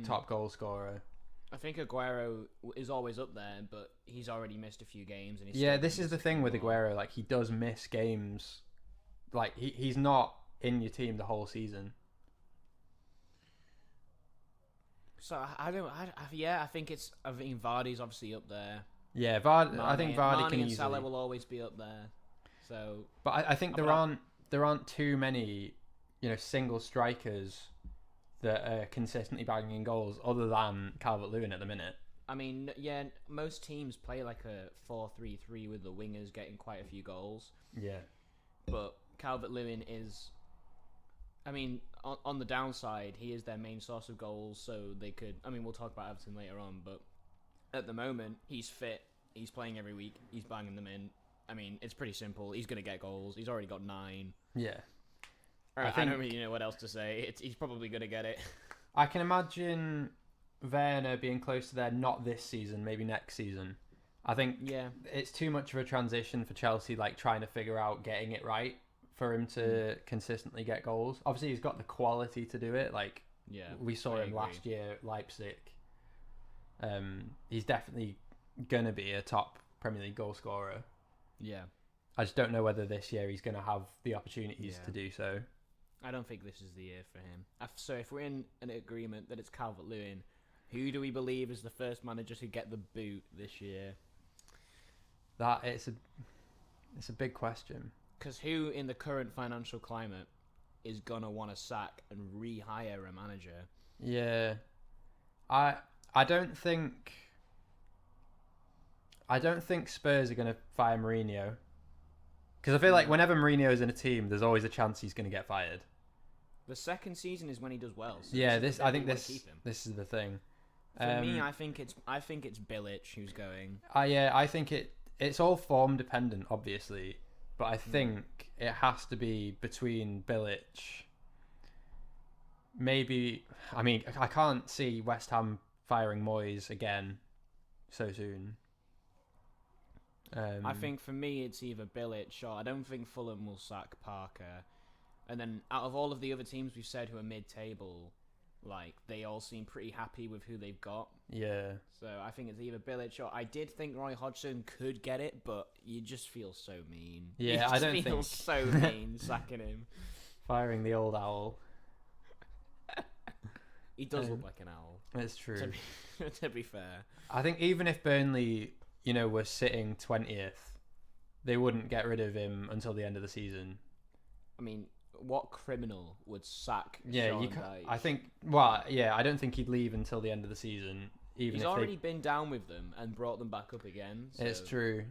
top goal scorer. I think Aguero is always up there, but he's already missed a few games. And this is the thing with Aguero. Like, he does miss games. Like, he's not in your team the whole season. So I think Vardy's obviously up there. Yeah, I think Vardy can and easily. Salah will always be up there. So, but I think there aren't too many, single strikers that are consistently banging in goals other than Calvert-Lewin at the minute. I mean, yeah, most teams play like a 4-3-3 with the wingers getting quite a few goals. Yeah, but Calvert-Lewin is. I mean, on the downside, he is their main source of goals, so they could. I mean, we'll talk about Everton later on, but at the moment, he's fit. He's playing every week. He's banging them in. I mean, it's pretty simple. He's going to get goals. He's already got 9. Yeah. I don't really know what else to say. He's probably going to get it. I can imagine Werner being close to there, not this season, maybe next season. I think it's too much of a transition for Chelsea, like trying to figure out getting it right for him to consistently get goals. Obviously, he's got the quality to do it. Like, we saw him last year at Leipzig. He's definitely going to be a top Premier League goal scorer. Yeah. I just don't know whether this year he's going to have the opportunities to do so. I don't think this is the year for him. So if we're in an agreement that it's Calvert-Lewin, who do we believe is the first manager to get the boot this year? That it's a big question. Because who in the current financial climate is gonna want to sack and rehire a manager? Yeah, I don't think Spurs are gonna fire Mourinho, because I feel like whenever Mourinho's in a team, there's always a chance he's gonna get fired. The second season is when he does well. So Yeah, this is the thing. For me, I think it's Bilic who's going. I think it's all form dependent, obviously, but I think it has to be between Bilic. Maybe, I mean, I can't see West Ham firing Moyes again so soon. I think for me, it's either Bilic or I don't think Fulham will sack Parker. And then out of all of the other teams we've said who are mid-table, like, they all seem pretty happy with who they've got. Yeah. So I think it's either Bilic or I did think Roy Hodgson could get it, but you just feel so mean. Yeah, I don't think so mean sacking him, firing the old owl. He does look like an owl. It's true. To be fair, I think even if Burnley, were sitting 20th, they wouldn't get rid of him until the end of the season. I mean, what criminal would sack? Yeah, Sean you can. Dyche? I think. Well, yeah, I don't think he'd leave until the end of the season. Even He's if already been down with them and brought them back up again. So. It's true.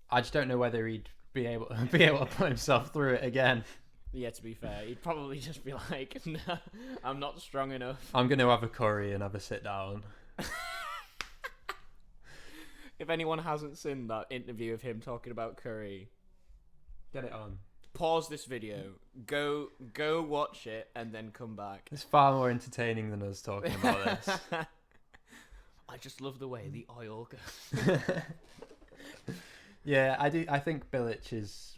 I just don't know whether he'd be able to put himself through it again. Yeah, to be fair, he'd probably just be like, "No, I'm not strong enough. I'm going to have a curry and have a sit down." If anyone hasn't seen that interview of him talking about curry, get it on. Pause this video, go watch it, and then come back. It's far more entertaining than us talking about this. I just love the way the oil goes. Yeah, I do. I think Bilic is.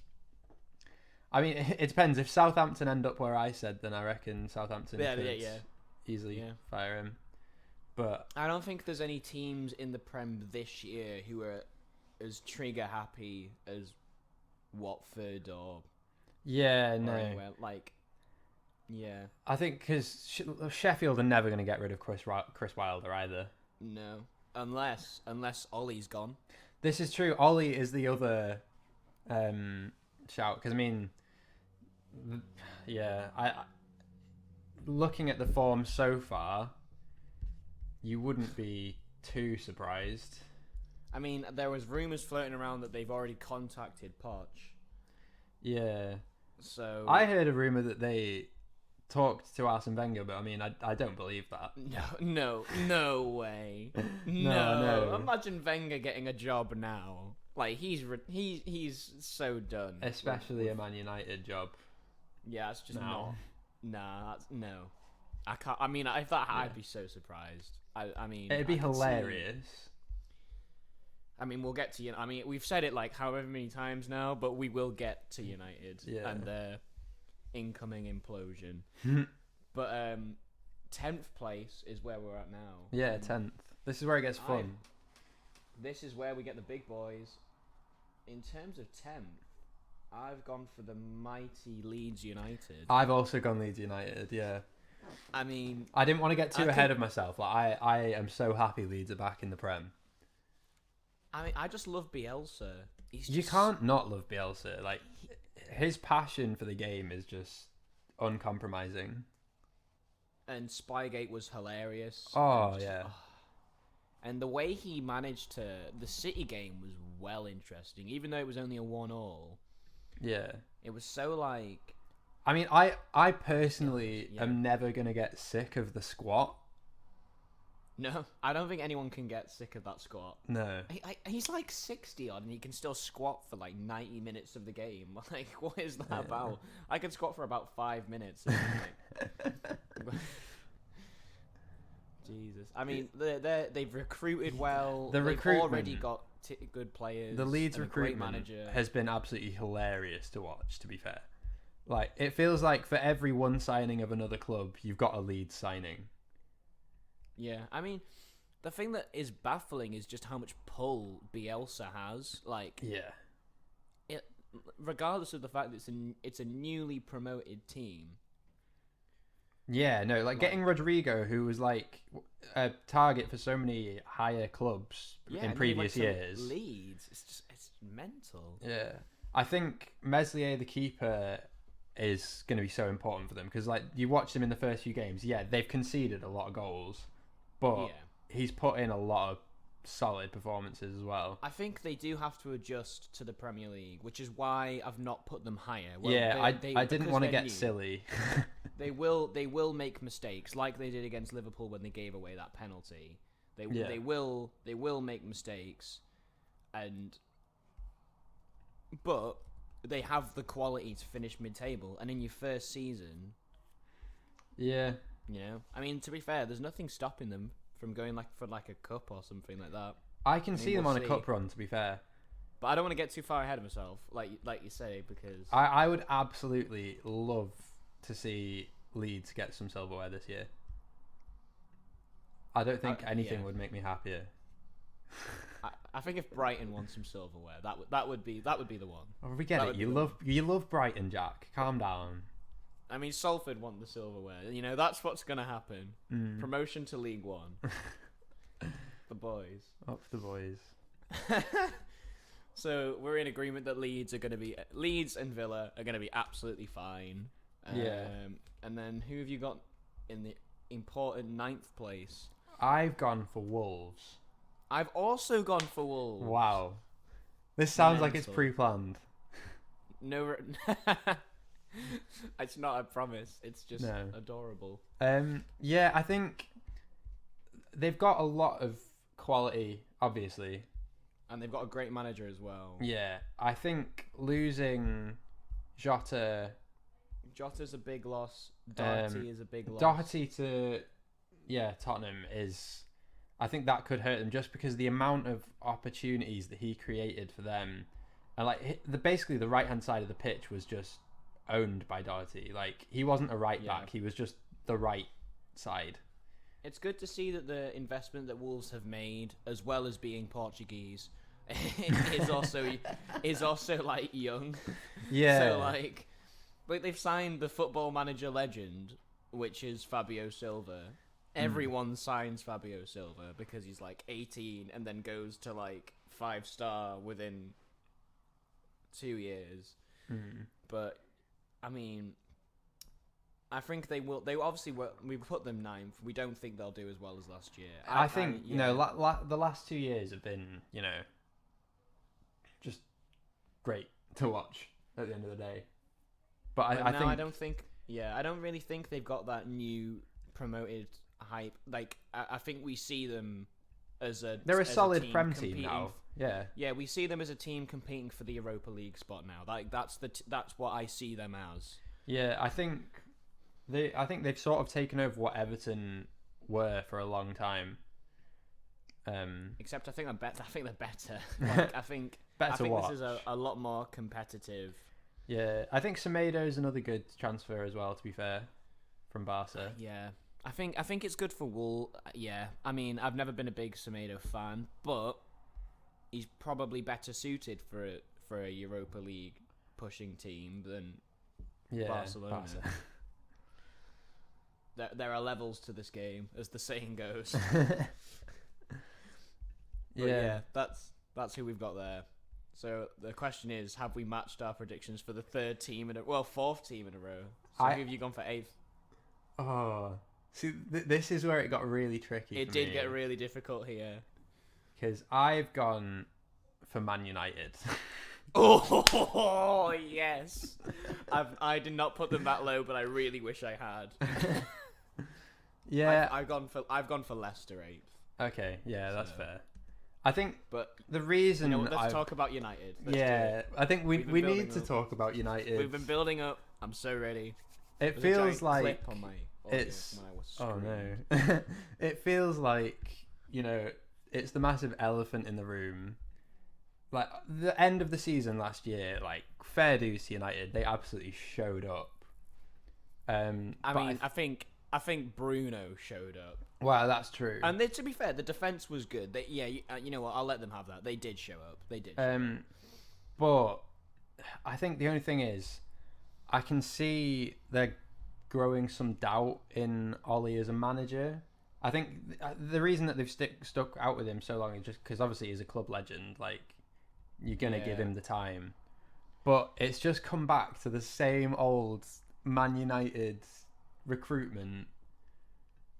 I mean, it depends. If Southampton end up where I said, then I reckon Southampton could easily fire him. But I don't think there's any teams in the Prem this year who are as trigger happy as Watford or anywhere. Like, yeah. I think because Sheffield are never going to get rid of Chris Wilder either. No, unless Ollie's gone. This is true. Ollie is the other shout, because I mean, I looking at the form so far, you wouldn't be too surprised. I mean, there was rumours floating around that they've already contacted Poch. Yeah. So I heard a rumour that they talked to Arsene Wenger, but I mean, I don't believe that. No way. No. Imagine Wenger getting a job now. Like, he's so done. Especially a Man United job. Yeah, it's just not. Nah, no. I can't. I mean, if that, I'd be so surprised. I mean, it'd be hilarious. I mean, we'll get to. I mean, we've said it like however many times now, but we will get to United and their incoming implosion. But 10th place is where we're at now. Yeah, 10th. This is where it gets fun. This is where we get the big boys. In terms of 10th, I've gone for the mighty Leeds United. I've also gone Leeds United, yeah. I mean, I didn't want to get too ahead of myself. Like, I am so happy Leeds are back in the Prem. I mean, I just love Bielsa. You can't not love Bielsa. Like, his passion for the game is just uncompromising. And Spygate was hilarious. Oh, yeah. And the way he managed to... The City game was well interesting, even though it was only a 1-1. Yeah. It was so, like... I mean, I personally am never going to get sick of the squat. No, I don't think anyone can get sick of that squat. No. He's like 60 odd and he can still squat for like 90 minutes of the game. Like, what is that about? I can squat for about 5 minutes. Jesus. I mean, they've recruited well. They've already got good players. The Leeds recruitment has been absolutely hilarious to watch, to be fair. Like, it feels like for every one signing of another club, you've got a Leeds signing. Yeah, I mean, the thing that is baffling is just how much pull Bielsa has. Like, regardless of the fact that it's a newly promoted team, Yeah, no, like getting Rodrigo, who was like a target for so many higher clubs in previous years. Leeds, it's mental. Yeah, I think Meslier, the keeper, is going to be so important for them because like you watch them in the first few games. Yeah, they've conceded a lot of goals, but he's put in a lot of solid performances as well. I think they do have to adjust to the Premier League, which is why I've not put them higher. Well, I didn't want to get silly. They will make mistakes like they did against Liverpool when they gave away that penalty. They will make mistakes, but they have the quality to finish mid-table. And in your first season, yeah, I mean, to be fair, there's nothing stopping them from going for a cup or something like that. I can see them on a cup run, to be fair. But I don't want to get too far ahead of myself, like you say, because I would absolutely love to see Leeds get some silverware this year. I don't think anything would make me happier. I think if Brighton won some silverware, that would be the one. Oh, we get it. You love Brighton, Jack. Calm down. I mean, Salford want the silverware. That's what's going to happen. Promotion to League One. The boys. Up the boys. So we're in agreement that Leeds and Villa are going to be absolutely fine. And then who have you got in the important 9th place? I've gone for Wolves. I've also gone for Wolves. Wow. This sounds like it's pre-planned. No, it's not, I promise. It's just adorable. Yeah, I think they've got a lot of quality, obviously. And they've got a great manager as well. Yeah, I think losing Jota... Jota's a big loss. Doherty is a big loss. Doherty to Tottenham is... I think that could hurt them just because the amount of opportunities that he created for them, and basically the right hand side of the pitch was just owned by Doherty. Like he wasn't a right back; he was just the right side. It's good to see that the investment that Wolves have made, as well as being Portuguese, is also like young. Yeah. So but they've signed the football manager legend, which is Fabio Silva. Everyone signs Fabio Silva because he's 18 and then goes to 5-star within 2 years. But I mean, I think they will. They obviously will. We put them 9th. We don't think they'll do as well as last year. I think the last 2 years have been just great to watch at the end of the day. But I think I don't think. Yeah, I don't really think they've got that new promoted hype. I think we see them as they're a solid Prem team now. Yeah, we see them as a team competing for the Europa League spot now. That's what I see them as. Yeah, I think they've sort of taken over what Everton were for a long time. Except I think they're better. I think watch. This is a lot more competitive. Yeah, I think Semedo is another good transfer as well. To be fair, from Barca. Yeah. I think it's good for Wool. Yeah, I mean, I've never been a big Semedo fan, but he's probably better suited for a Europa League pushing team than Barcelona. There are levels to this game, as the saying goes. Yeah, that's who we've got there. So the question is, have we matched our predictions for the 4th team in a row? So who have you gone for 8th? Oh. See, this is where it got really tricky. It did get really difficult here. Because I've gone for Man United. Oh yes, I did not put them that low, but I really wish I had. Yeah, I've gone for Leicester 8th. Okay, yeah, that's fair. I think, but the reason let's talk about United. I think we need to talk about United. We've been building up. I'm so ready. It feels like clip on my it's. Oh no! It feels like it's the massive elephant in the room. Like the end of the season last year, fair dues to United, they absolutely showed up. I think Bruno showed up. Well, that's true. And to be fair, the defense was good. You know what? I'll let them have that. They did show up. But I think the only thing is, I can see they're growing some doubt in Ollie as a manager. I think the reason that they've stuck out with him so long is just because obviously he's a club legend. Like, you're gonna give him the time, but it's just come back to the same old Man United recruitment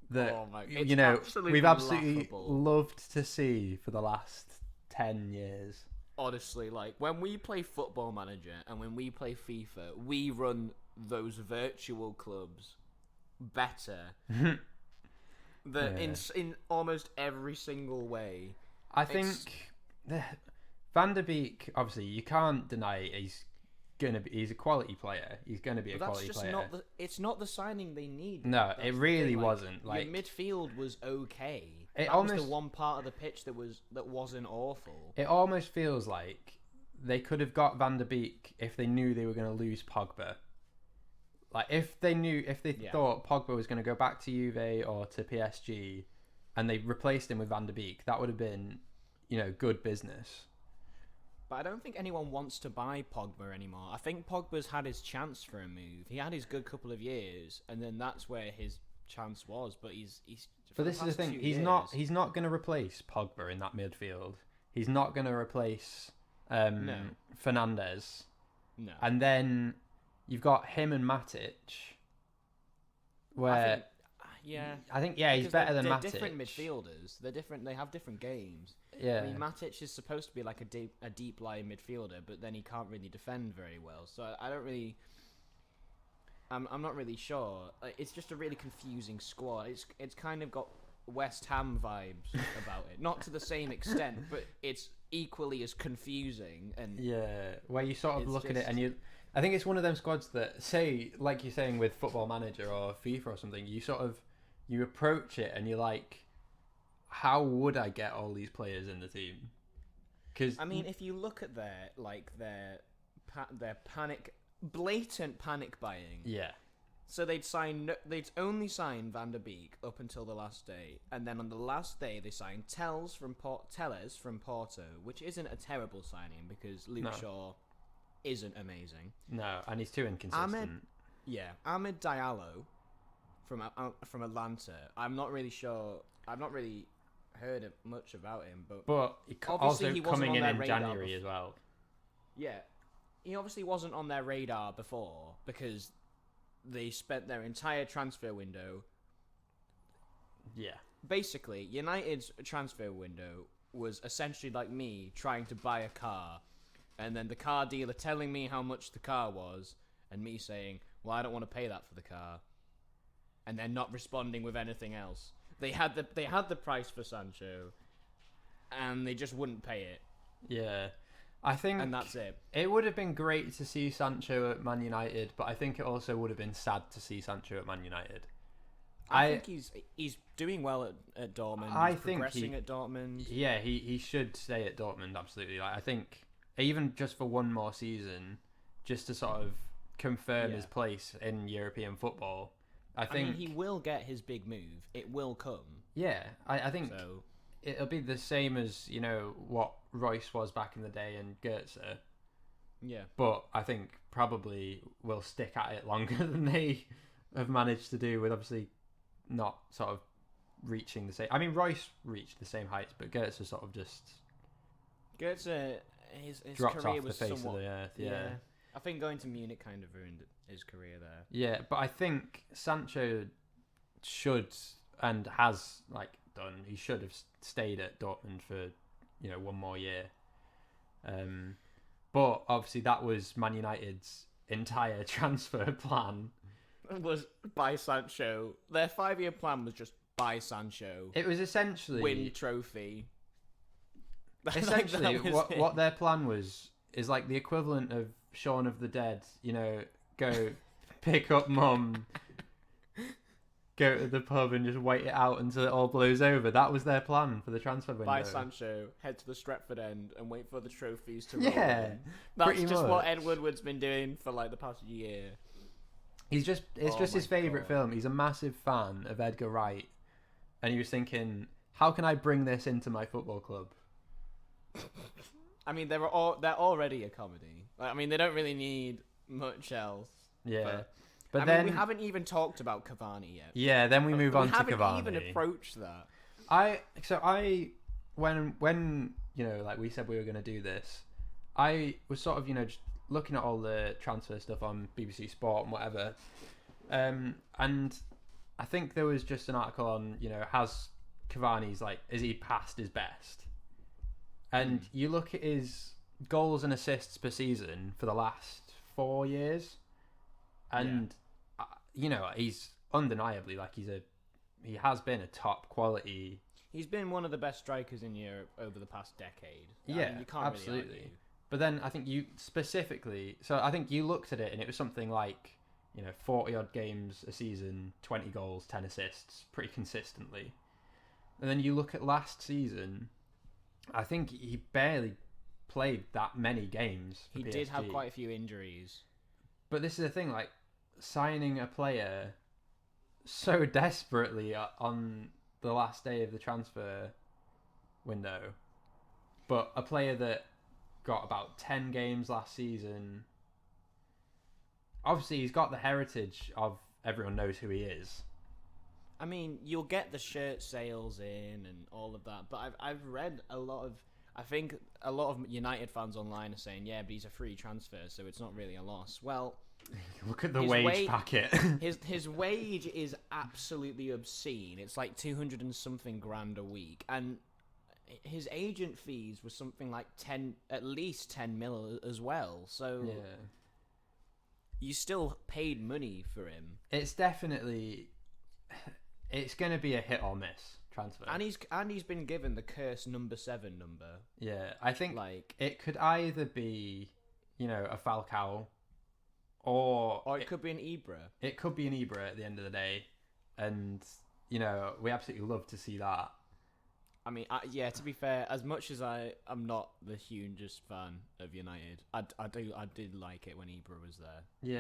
that we've absolutely laughable. loved to see for the last 10 years. Honestly, like, when we play Football Manager and when we play FIFA, we run those virtual clubs better. In almost every single way. I think Van der Beek, obviously, you can't deny he's a quality player. He's going to be a quality player. It's not the signing they need. No, That's it really like, wasn't. Like, your midfield was okay. That was the one part of the pitch that wasn't awful. It almost feels like they could have got Van der Beek if they knew they were going to lose Pogba. Like, if they thought Pogba was going to go back to Juve or to PSG, and they replaced him with Van der Beek, that would have been, good business. But I don't think anyone wants to buy Pogba anymore. I think Pogba's had his chance for a move. He had his good couple of years, and then that's where his chance was. But he's. But this is the thing. He's not going to replace Pogba in that midfield. He's not going to replace Fernandes. No. And then you've got him and Matic. Where I think he's better than Matic. They're different midfielders. They're different. They have different games. Yeah. I mean, Matic is supposed to be like a deep lying midfielder, but then he can't really defend very well. So I don't really. I'm not really sure. It's just a really confusing squad. It's kind of got West Ham vibes about it. Not to the same extent, but it's equally as confusing. And where you sort of look at it and I think it's one of them squads that, say, like you're saying with Football Manager or FIFA or something, you approach it and you're like, how would I get all these players in the team? Because I mean, if you look at their blatant panic buying. Yeah. So they'd only sign Van der Beek up until the last day, and then on the last day they signed Telles from Porto, which isn't a terrible signing because Luke Shaw isn't amazing. No, and he's too inconsistent. Ahmed Diallo from Atlanta. I'm not really sure. I've not really heard much about him, but also coming in January as well. Yeah, he obviously wasn't on their radar before because they spent their entire transfer window. Yeah. Basically, United's transfer window was essentially like me trying to buy a car, and then the car dealer telling me how much the car was, and me saying, well, I don't want to pay that for the car, and then not responding with anything else. They had the price for Sancho, and they just wouldn't pay it. Yeah. I think, and that's it. It would have been great to see Sancho at Man United, but I think it also would have been sad to see Sancho at Man United. I think he's doing well at Dortmund. He's progressing at Dortmund. Yeah, he should stay at Dortmund, absolutely. Like, I think even just for one more season, just to sort of confirm his place in European football. I mean, he will get his big move. It will come. Yeah, I think so. It'll be the same as, what Royce was back in the day and Goetze. Yeah. But I think probably will stick at it longer than they have managed to do, with obviously not sort of reaching the same. I mean, Royce reached the same heights, but Goetze sort of just Goetze, his dropped career off was the face somewhat, of the earth. Yeah. I think going to Munich kind of ruined his career there. Yeah, but I think Sancho should and has done. He should have stayed at Dortmund for one more year. But obviously that was Man United's entire transfer plan. Was buy Sancho. Their 5-year plan was just buy Sancho. It was essentially win trophy. Essentially, what their plan is like the equivalent of Shaun of the Dead. Go pick up Mum, go to the pub and just wait it out until it all blows over. That was their plan for the transfer window. Buy Sancho, head to the Stretford end, and wait for the trophies to roll in. That's just much what Ed Woodward's been doing for the past year. It's just his favourite film. He's a massive fan of Edgar Wright, and he was thinking, how can I bring this into my football club? I mean, they're already a comedy. I mean, they don't really need much else. Yeah. But I mean, we haven't even talked about Cavani yet. Yeah, then we move on to Cavani. We haven't even approached that. When like we said we were going to do this, I was sort of just looking at all the transfer stuff on BBC Sport and whatever, and I think there was just an article on has Cavani's is he past his best? And you look at his goals and assists per season for the last 4 years, and he's undeniably he has been a top quality. He's been one of the best strikers in Europe over the past decade. Yeah, I mean, you can't absolutely. Really argue. But then I think you specifically, so I think you looked at it and it was something like 40 odd games a season, 20 goals, 10 assists, pretty consistently. And then you look at last season, I think he barely played that many games for He PSG. did have quite a few injuries. But this is the thing, signing a player so desperately on the last day of the transfer window, but a player that got about 10 games last season. Obviously, he's got the heritage of everyone knows who he is. I mean, you'll get the shirt sales in and all of that, but I've read I think a lot of United fans online are saying, yeah, but he's a free transfer, so it's not really a loss. Well, look at the wage packet. his wage is absolutely obscene. It's like 200 and something grand a week, and his agent fees were something like at least 10 mil as well. So yeah, you still paid money for him. It's definitely it's going to be a hit or miss transfer. And he's been given the cursed number 7 number. Yeah, I think it could either be a Falcao or it could be an Ibra. It could be an Ibra at the end of the day, and we absolutely love to see that. I mean, to be fair, as much as I'm not the hugest fan of United, I did like it when Ibra was there. Yeah,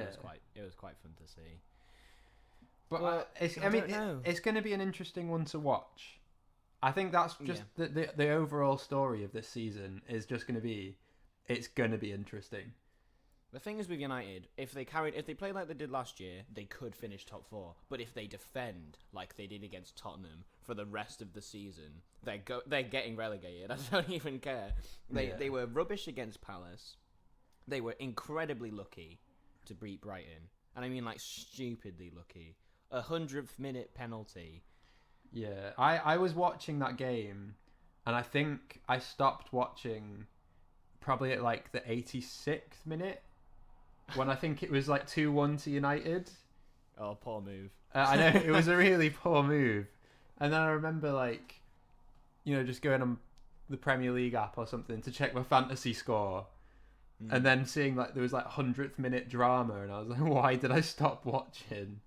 it was quite fun to see. But it's going to be an interesting one to watch. I think that's just the overall story of this season is just going to be, it's going to be interesting. The thing is with United, if they play like they did last year, they could finish top 4. But if they defend like they did against Tottenham for the rest of the season, they're getting relegated. I don't even care. They were rubbish against Palace. They were incredibly lucky to beat Brighton, and I mean stupidly lucky. 100th minute penalty. Yeah, I was watching that game, and I think I stopped watching probably at the 86th minute. When I think it was 2-1 to United. Oh, poor move. I know, it was a really poor move. And then I remember just going on the Premier League app or something to check my fantasy score. And then seeing there was 100th minute drama, and I was like, why did I stop watching?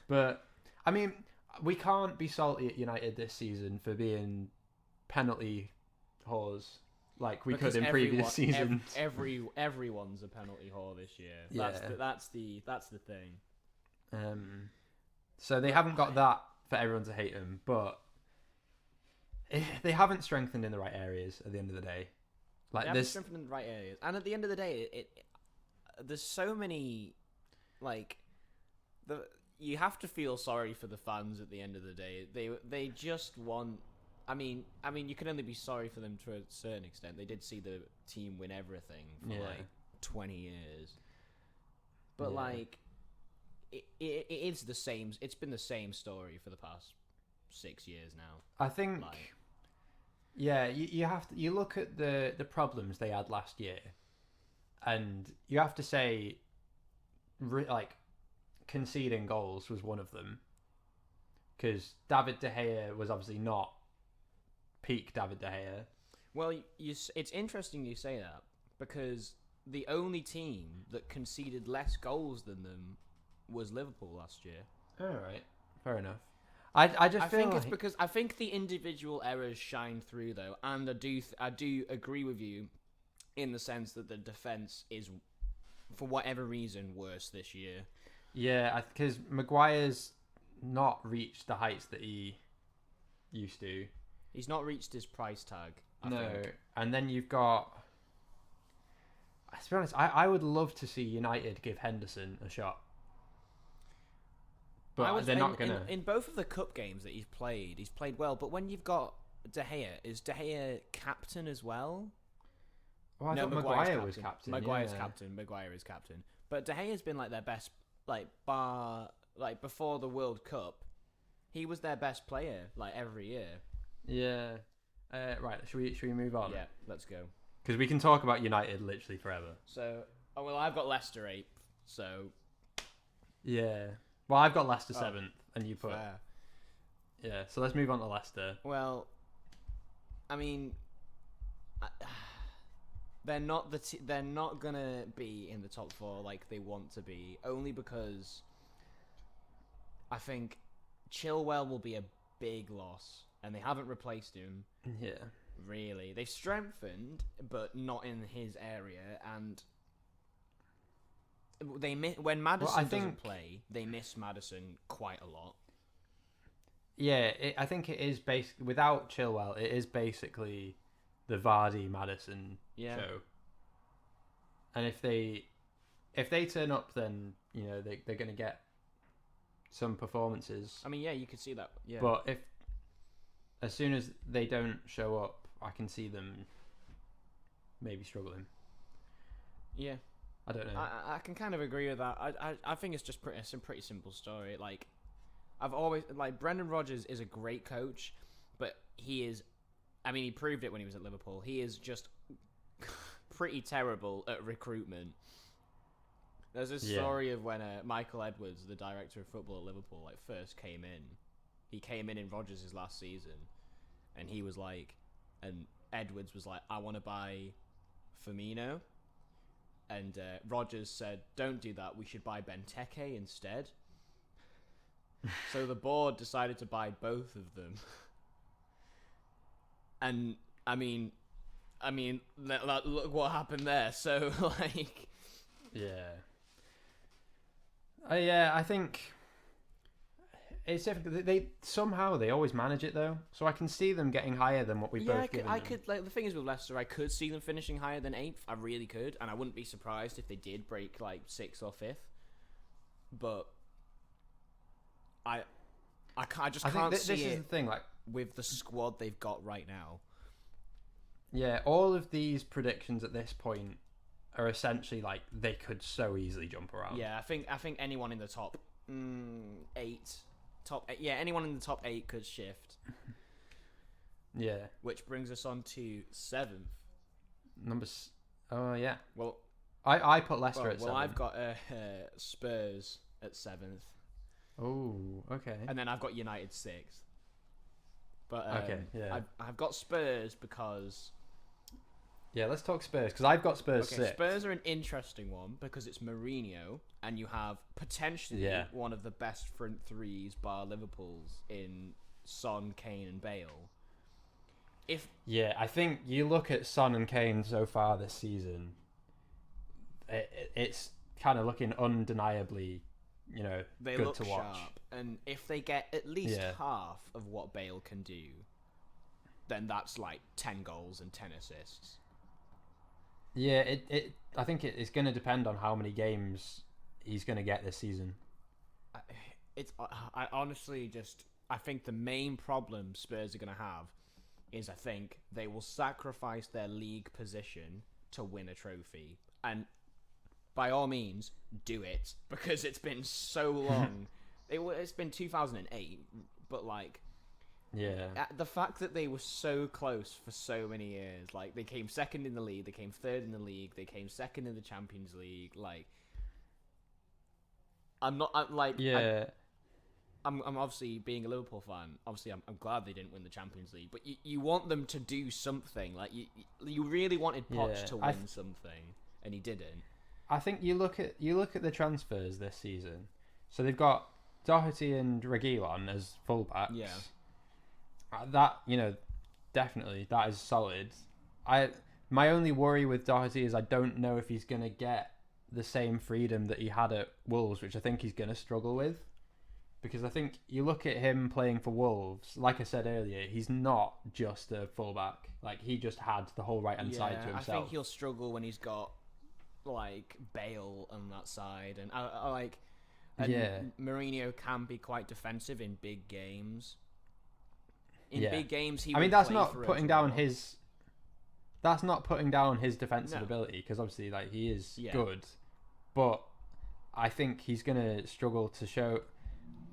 But I mean, we can't be salty at United this season for being penalty whores. We could in previous seasons. Everyone's a penalty whore this year. Yeah. That's the thing. So they haven't got that for everyone to hate them, but they haven't strengthened in the right areas at the end of the day. They haven't strengthened in the right areas, and at the end of the day, there's so many you have to feel sorry for the fans at the end of the day. They just want. I mean, you can only be sorry for them to a certain extent. They did see the team win everything for 20 years, but it is the same. It's been the same story for the past 6 years now. I think. You have to. You look at the problems they had last year, and you have to say, conceding goals was one of them, because David De Gea was obviously not peak David De Gea. Well, it's interesting you say that, because the only team that conceded less goals than them was Liverpool last year. All right, fair enough. I think it's because I think the individual errors shine through though, and I do agree with you in the sense that the defense is, for whatever reason, worse this year. Yeah, because Maguire's not reached the heights that he used to. He's not reached his price tag. I think. And then you've got. To be honest, I would love to see United give Henderson a shot. But they're not gonna. In both of the cup games that he's played well. But when you've got De Gea, is De Gea captain as well? Oh, I thought Maguire was captain. Maguire's captain. Maguire is captain. But De Gea's been like their best, like before the World Cup, he was their best player like every year. Yeah. Right. Should we move on? Yeah. Let's go. Because we can talk about United literally forever. So, I've got Leicester 8th. So. Yeah. Well, I've got Leicester 7th, and you put. Fair. Yeah. So let's move on to Leicester. Well, I mean, they're not they're not gonna be in the top 4 like they want to be, only because I think Chilwell will be a big loss, and they haven't replaced him. Yeah. Really, they've strengthened, but not in his area, and when Maddison doesn't play, they miss Maddison quite a lot. Yeah, I think it is basically without Chilwell, it is basically the Vardy Maddison show. And if they turn up, then they're going to get some performances. I mean, yeah, you could see that. Yeah. But as soon as they don't show up, I can see them maybe struggling. Yeah. I don't know. I can kind of agree with that. I think it's just a pretty simple story. Like, I've always Brendan Rodgers is a great coach, but he is. I mean, he proved it when he was at Liverpool. He is just pretty terrible at recruitment. There's this story of when Michael Edwards, the director of football at Liverpool, first came in. He came in Rodgers' last season, and he was like, and Edwards was like, I want to buy Firmino. And Rodgers said, don't do that. We should buy Benteke instead. So the board decided to buy both of them. And I mean, look what happened there. So yeah, I think it's difficult. They always manage it though, so I can see them getting higher than what we both given them. The thing is with Leicester, I could see them finishing higher than 8th. I really could, and I wouldn't be surprised if they did break 6th or 5th. But I just can't see this is the thing, with the squad they've got right now. Yeah, all of these predictions at this point are essentially they could so easily jump around. Yeah, I think anyone in the top 8, anyone in the top 8 could shift. Yeah. Which brings us on to 7th. Oh yeah. Well, I put Leicester at 7th. Well, I've got Spurs at 7th. Oh, okay. And then I've got United 6th. But okay, yeah. I've got Spurs because. Yeah, let's talk Spurs, because I've got Spurs 6. Spurs are an interesting one because it's Mourinho, and you have potentially one of the best front threes bar Liverpool's in Son, Kane, and Bale. I think you look at Son and Kane so far this season, it's kind of looking undeniably, they good look to watch. Sharp, and if they get at least half of what Bale can do, then that's 10 goals and 10 assists. Yeah, I think it's going to depend on how many games he's going to get this season. I honestly I think the main problem Spurs are going to have is I think they will sacrifice their league position to win a trophy. And by all means, do it, because it's been so long. It's been 2008, but the fact that they were so close for so many years, they came second in the league, they came third in the league, they came second in the Champions League. I'm obviously, being a Liverpool fan, I'm glad they didn't win the Champions League, but you want them to do something. You really wanted Poch to win something, and he didn't. I think you look at the transfers this season. So they've got Doherty and Reguilon as fullbacks. Yeah. That, definitely, that is solid. My only worry with Doherty is I don't know if he's going to get the same freedom that he had at Wolves, which I think he's going to struggle with. Because I think you look at him playing for Wolves, like I said earlier, he's not just a fullback. He just had the whole right-hand side to himself. I think he'll struggle when he's got, Bale on that side. And And Mourinho can be quite defensive in big games. Big games, he. I mean, that's not putting down his. That's not putting down his defensive ability, because obviously, like, he is good, but I think he's gonna struggle to show.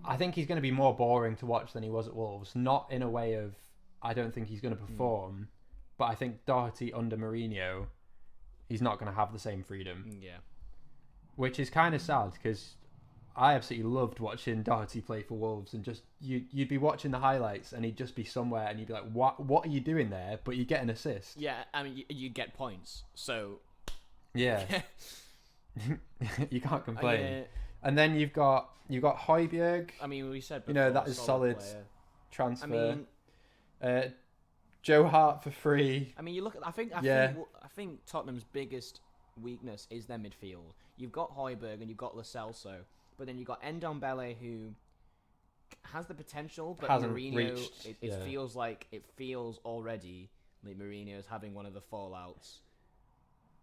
I think he's gonna be more boring to watch than he was at Wolves. Not in a way of I don't think he's gonna perform, but I think Doherty under Mourinho, he's not gonna have the same freedom. Yeah, which is kind of sad, because I absolutely loved watching Doherty play for Wolves, and just you'd be watching the highlights and he'd just be somewhere and you'd be like, what are you doing there? But you get an assist. Yeah, I mean, you get points, so yeah. You can't complain. And then you've got Højbjerg. I mean, we said before, that is solid transfer. I mean, Joe Hart for free. I mean, you look at. I think Tottenham's biggest weakness is their midfield. You've got Højbjerg and you've got Lo Celso, but then you've got Ndombele, who has the potential, but hasn't Mourinho. Reached, it feels already like Mourinho's having one of the fallouts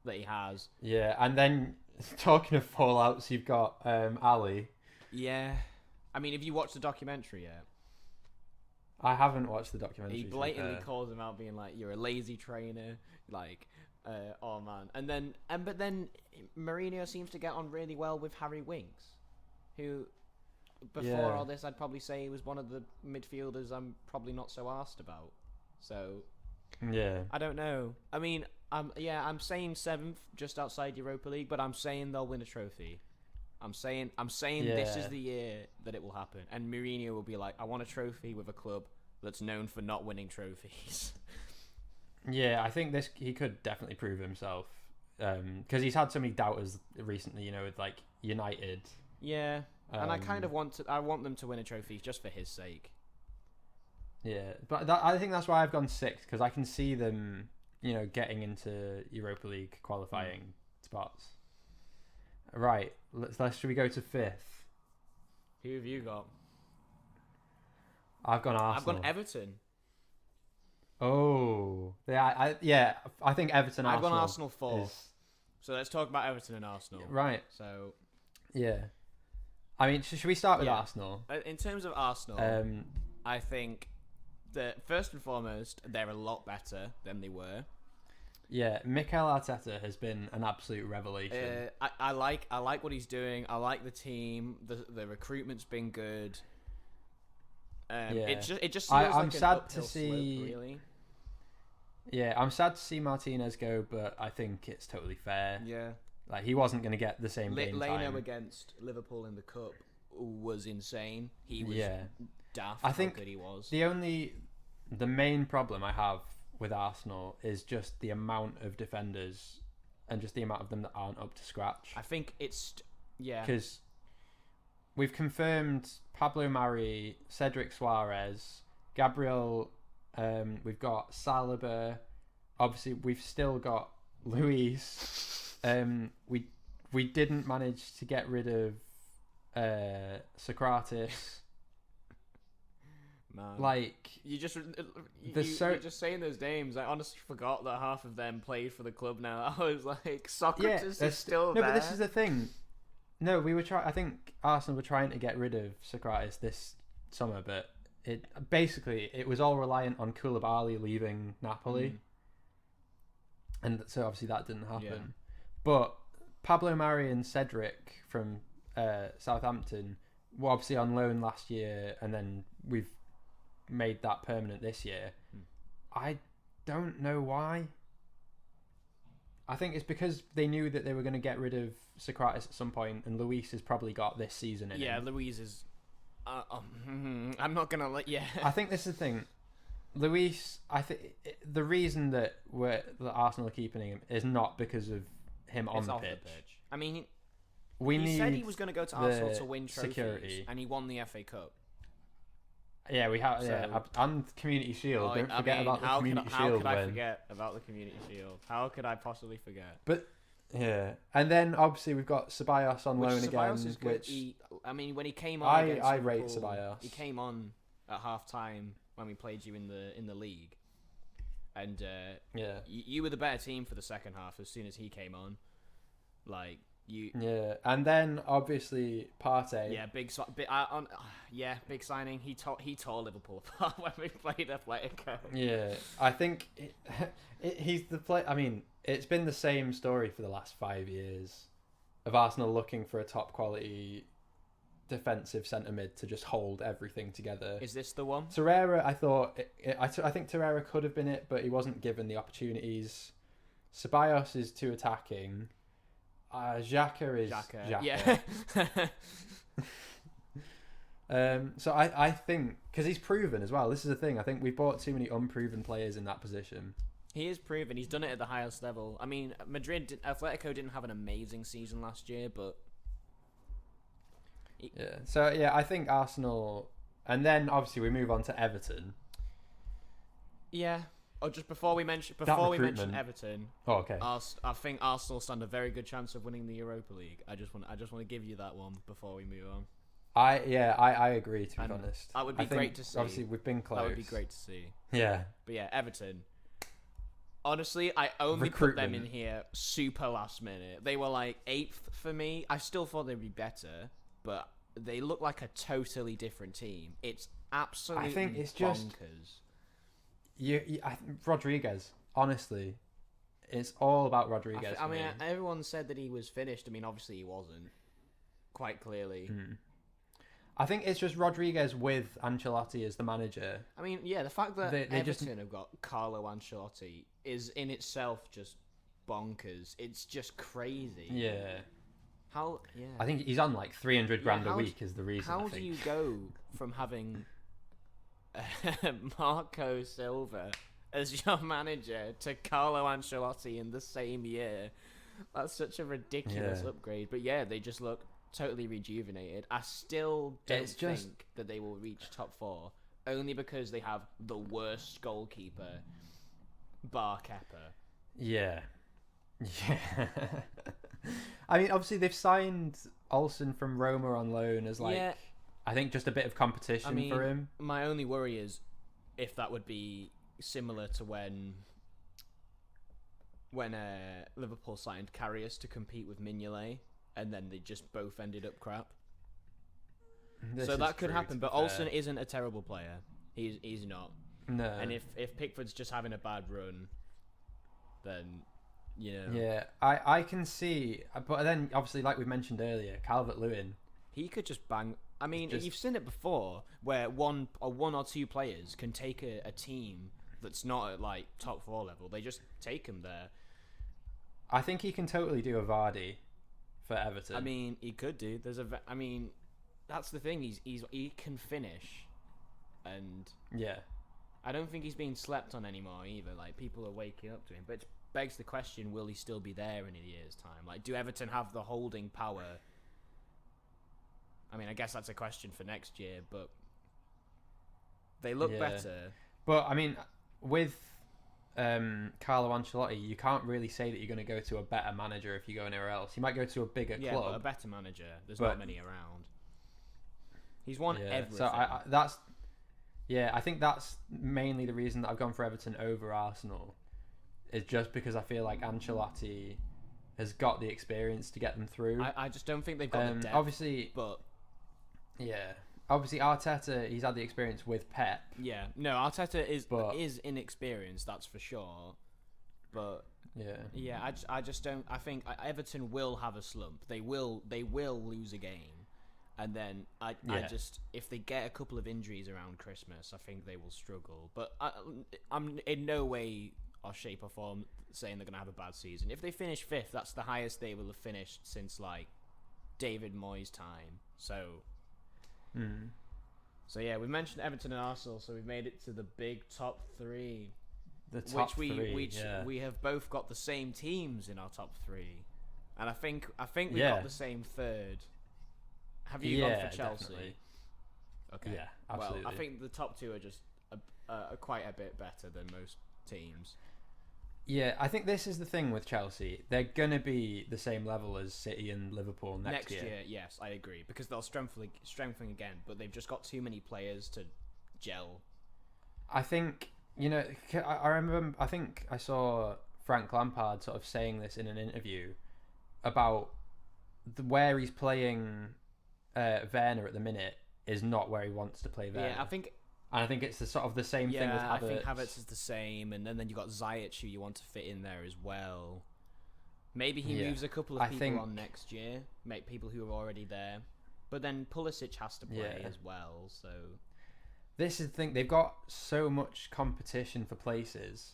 that he has. Yeah, and then talking of fallouts, you've got Ali. Yeah, I mean, if you watch the documentary yet. I haven't watched the documentary. He blatantly calls him out, being like, "You're a lazy trainer," like, "Oh man." But then Mourinho seems to get on really well with Harry Winks, who before all this I'd probably say he was one of the midfielders I'm probably not so arsed about. So yeah, I don't know. I mean, I'm saying 7th, just outside Europa League, but I'm saying they'll win a trophy. I'm saying this is the year that it will happen, and Mourinho will be like, I want a trophy with a club that's known for not winning trophies. Yeah, I think he could definitely prove himself, because he's had so many doubters recently, with like United. Yeah, and I kind of want them to win a trophy just for his sake. Yeah, but I think that's why I've gone 6th, because I can see them, getting into Europa League qualifying spots. Right, should we go to 5th? Who have you got? I've gone Arsenal. I've gone Everton. Oh, I think Everton. I've gone Arsenal 4th. So let's talk about Everton and Arsenal. Right. So, yeah. I mean, should we start with Arsenal? In terms of Arsenal, I think that first and foremost, they're a lot better than they were. Yeah, Mikel Arteta has been an absolute revelation. I like what he's doing. I like the team. The recruitment's been good. It just feels I'm like sad an to uphill see. slope, really. Yeah, I'm sad to see Martinez go, but I think it's totally fair. Yeah, like he wasn't going to get the same game time. Leno against Liverpool in the cup was insane. He was daft. I think how good he was. The main problem I have with Arsenal is just the amount of defenders and just the amount of them that aren't up to scratch. I think it's because we've confirmed Pablo Mari, Cedric Suarez, Gabriel. We've got Saliba. Obviously, we've still got Luis. We didn't manage to get rid of Socrates. Man. Like you're just saying those names. I honestly forgot that half of them played for the club now. I was like, Socrates is still there. No, but this is the thing. No, we were I think Arsenal were trying to get rid of Socrates this summer, but it was all reliant on Koulibaly leaving Napoli, and so obviously that didn't happen. Yeah. But Pablo Mari and Cedric from Southampton were obviously on loan last year, and then we've made that permanent this year. I don't know why. I think it's because they knew that they were going to get rid of Socrates at some point, and Luis has probably got this season in him. Yeah, Luis is... I'm not going to let... Yeah. I think this is the thing. Luis, I think the reason that Arsenal are keeping him is not because of him on the pitch. I mean, he said he was going to go to Arsenal to win trophies, security. And he won the FA Cup. Yeah, we have. And Community Shield. Don't forget about the Community Shield. How could I forget about the Community Shield? How could I possibly forget? But yeah, and then obviously we've got Ceballos on loan again. Is good. When he came on, I rate Ceballos. He came on at half time when we played you in the league, and you were the better team for the second half as soon as he came on. Like Yeah, and then obviously Partey. Yeah, big signing. He tore Liverpool apart when we played Atletico. Yeah, I think he's the play. I mean, it's been the same story for the last 5 years of Arsenal looking for a top quality defensive centre mid to just hold everything together. Is this the one? Torreira, I thought, I think Torreira could have been it, but he wasn't given the opportunities. Ceballos is too attacking. Xhaka is Xhaka. Yeah. So I think, because he's proven as well, this is the thing, I think we bought too many unproven players in that position. He is proven. He's done it at the highest level. I mean, Atletico didn't have an amazing season last year, but... Yeah, so yeah, I think Arsenal, and then obviously we move on to Everton. Yeah. Oh, just before we mention Everton, okay. I think Arsenal stand a very good chance of winning the Europa League. I just want to give you that one before we move on. I agree, to be honest. That would be great to see. Obviously, we've been close. That would be great to see. Yeah. But yeah, Everton. Honestly, I only put them in here super last minute. They were like 8th for me. I still thought they'd be better, but they look like a totally different team. It's absolutely bonkers. I think it's just... Rodriguez, honestly, it's all about Rodriguez. I mean, everyone said that he was finished. I mean, obviously he wasn't, quite clearly. I think it's just Rodriguez with Ancelotti as the manager. I mean, yeah, the fact that Everton have got Carlo Ancelotti is in itself just bonkers. It's just crazy. Yeah. How? Yeah. I think he's on like 300 grand a week is the reason. How do you go from having Marco Silva as your manager to Carlo Ancelotti in the same year? That's such a ridiculous upgrade. But yeah, they just look totally rejuvenated. I still don't think that they will reach top 4, only because they have the worst goalkeeper, bar Kepa. Yeah. I mean, obviously they've signed Olsen from Roma on loan as I think just a bit of competition for him. My only worry is if that would be similar to when Liverpool signed Karius to compete with Mignolet, and then they just both ended up crap. So that could happen, but Olsen isn't a terrible player. He's not. No. And if Pickford's just having a bad run, then... Yeah, I can see, but then obviously, like we mentioned earlier, Calvert-Lewin, he could just bang. I mean, you've seen it before, where one or two players can take a team that's not at like top 4 level. They just take him there. I think he can totally do a Vardy for Everton. I mean, he could do. I mean, that's the thing. He can finish, and yeah, I don't think he's being slept on anymore either. Like, people are waking up to him, but it begs the question: will he still be there in a year's time? Like, do Everton have the holding power? I mean, I guess that's a question for next year, but they look better. But I mean, with Carlo Ancelotti, you can't really say that you're going to go to a better manager if you go anywhere else. You might go to a bigger club. Yeah, but a better manager. There's not many around. He's won everything. So I think that's mainly the reason that I've gone for Everton over Arsenal. Is just because I feel like Ancelotti has got the experience to get them through. I just don't think they've got the depth. Obviously, but yeah, obviously Arteta, he's had the experience with Pep. Yeah, no, Arteta is inexperienced, that's for sure. But yeah, I just don't. I think Everton will have a slump. They will lose a game, and then I just, if they get a couple of injuries around Christmas, I think they will struggle. But I'm in no way or shape or form saying they're going to have a bad season. If they finish 5th, that's the highest they will have finished since like David Moyes' time. So yeah, we mentioned Everton and Arsenal, so we've made it to the big top 3. The top three, which we have both got the same teams in our top 3, and I think we got the same third. Have you gone for Chelsea? Definitely. Okay. Yeah, absolutely. Well, I think the top 2 are just quite a bit better than most teams. Yeah, I think this is the thing with Chelsea. They're going to be the same level as City and Liverpool next year. Yes, I agree, because they'll strengthen again, but they've just got too many players to gel. I think, I remember, I think I saw Frank Lampard sort of saying this in an interview about where he's playing Werner at the minute is not where he wants to play Werner. Yeah, I think it's the same thing with Havertz. I think Havertz is the same, and then you got Ziyech who you want to fit in there as well. Maybe he moves a couple of people on next year, make people who are already there, but then Pulisic has to play as well. So this is the thing; they've got so much competition for places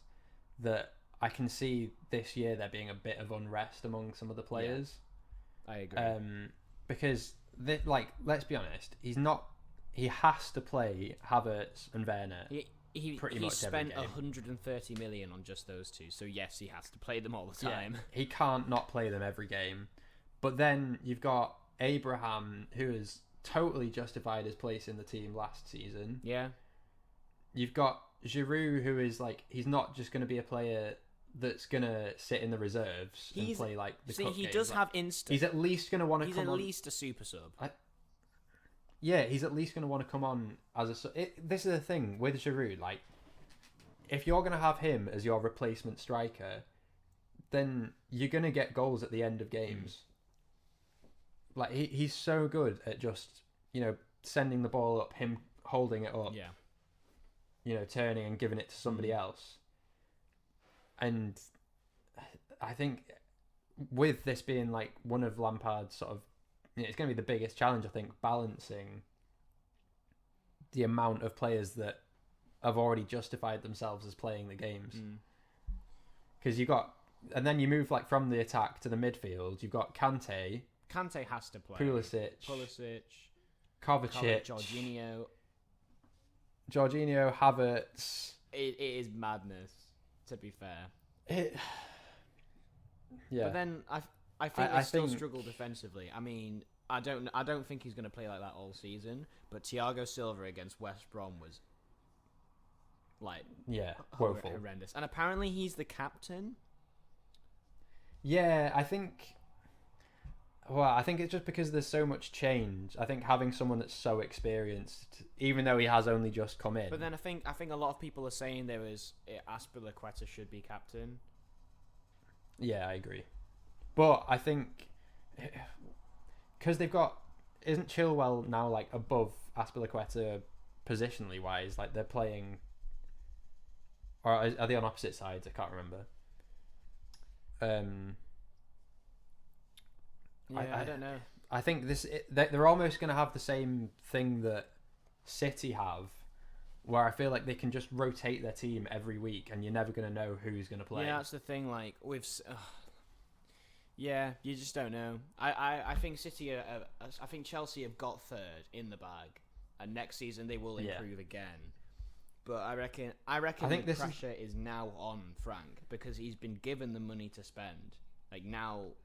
that I can see this year there being a bit of unrest among some of the players. Yeah, I agree. Because let's be honest, he has to play Havertz and Werner. He spent 130 million on just those two, so yes, he has to play them all the time. Yeah, he can't not play them every game. But then you've got Abraham, who has totally justified his place in the team last season. Yeah. You've got Giroud, who is he's not just going to be a player that's going to sit in the reserves and play the cup he games. does have instinct. He's at least going to want to come on. He's at least a super sub. Yeah, he's at least going to want to come on as this is the thing with Giroud. If you're going to have him as your replacement striker, then you're going to get goals at the end of games. He's so good at just, sending the ball up, him holding it up. Yeah. Turning and giving it to somebody else. And I think with this being one of Lampard's sort of, it's going to be the biggest challenge, I think, balancing the amount of players that have already justified themselves as playing the games. Because and then you move from the attack to the midfield. You've got Kante. Kante has to play. Pulisic. Kovacic. Jorginho, Havertz. It is madness, to be fair. Yeah. But then I think they still struggle defensively. I mean, I don't think he's going to play like that all season. But Thiago Silva against West Brom was woeful, horrendous. And apparently he's the captain. Yeah, I think it's just because there's so much change. I think having someone that's so experienced, even though he has only just come in. But then I think a lot of people are saying Azpilicueta should be captain. Yeah, I agree. But I think because isn't Chilwell now above Azpilicueta positionally wise? They're playing, or are they on opposite sides? I can't remember. I don't know. I think they're almost going to have the same thing that City have, where I feel like they can just rotate their team every week, and you're never going to know who's going to play. Yeah, that's the thing. You just don't know. I think I think Chelsea have got third in the bag, and next season they will improve again. But I reckon the pressure is now on Frank because he's been given the money to spend.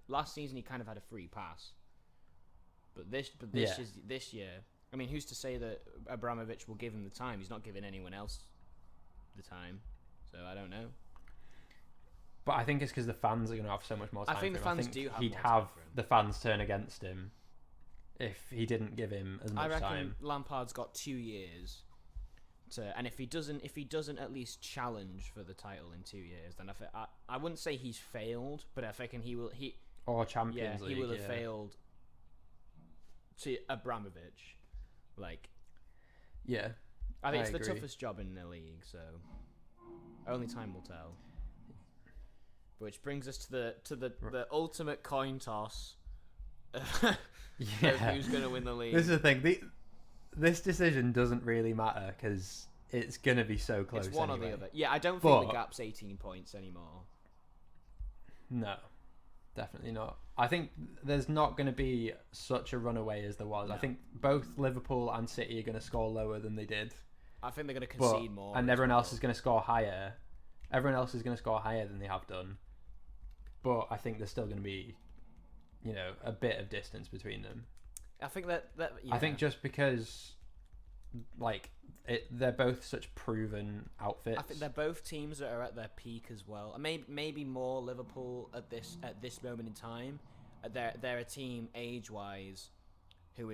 Last season he kind of had a free pass, but this year. I mean, who's to say that Abramovich will give him the time? He's not giving anyone else the time, so I don't know. But I think it's because the fans are going to have so much more time. I think the fans do have. He'd more have time for him. the fans turn against him if he didn't give him as much time. I reckon Lampard's got 2 years and if he doesn't at least challenge for the title in 2 years, then I wouldn't say he's failed, but I reckon he will. Or Champions League. He will have failed to Abramovich. Yeah, I think it's agree. the toughest job in the league, so only time will tell. Which brings us to the ultimate coin toss of who's going to win the league. This is the thing. This decision doesn't really matter because it's going to be so close. It's one anyway. or the other. Yeah, I don't think the gap's 18 points anymore. No, definitely not. I think there's not going to be such a runaway as there was. No. I think both Liverpool and City are going to score lower than they did. I think they're going to concede more. And everyone else is going to score higher. Everyone else is going to score higher than they have done. But I think there's still going to be, a bit of distance between them. I think that yeah. I think just because, they're both such proven outfits. I think they're both teams that are at their peak as well. Maybe more Liverpool at this moment in time. They're a team age-wise who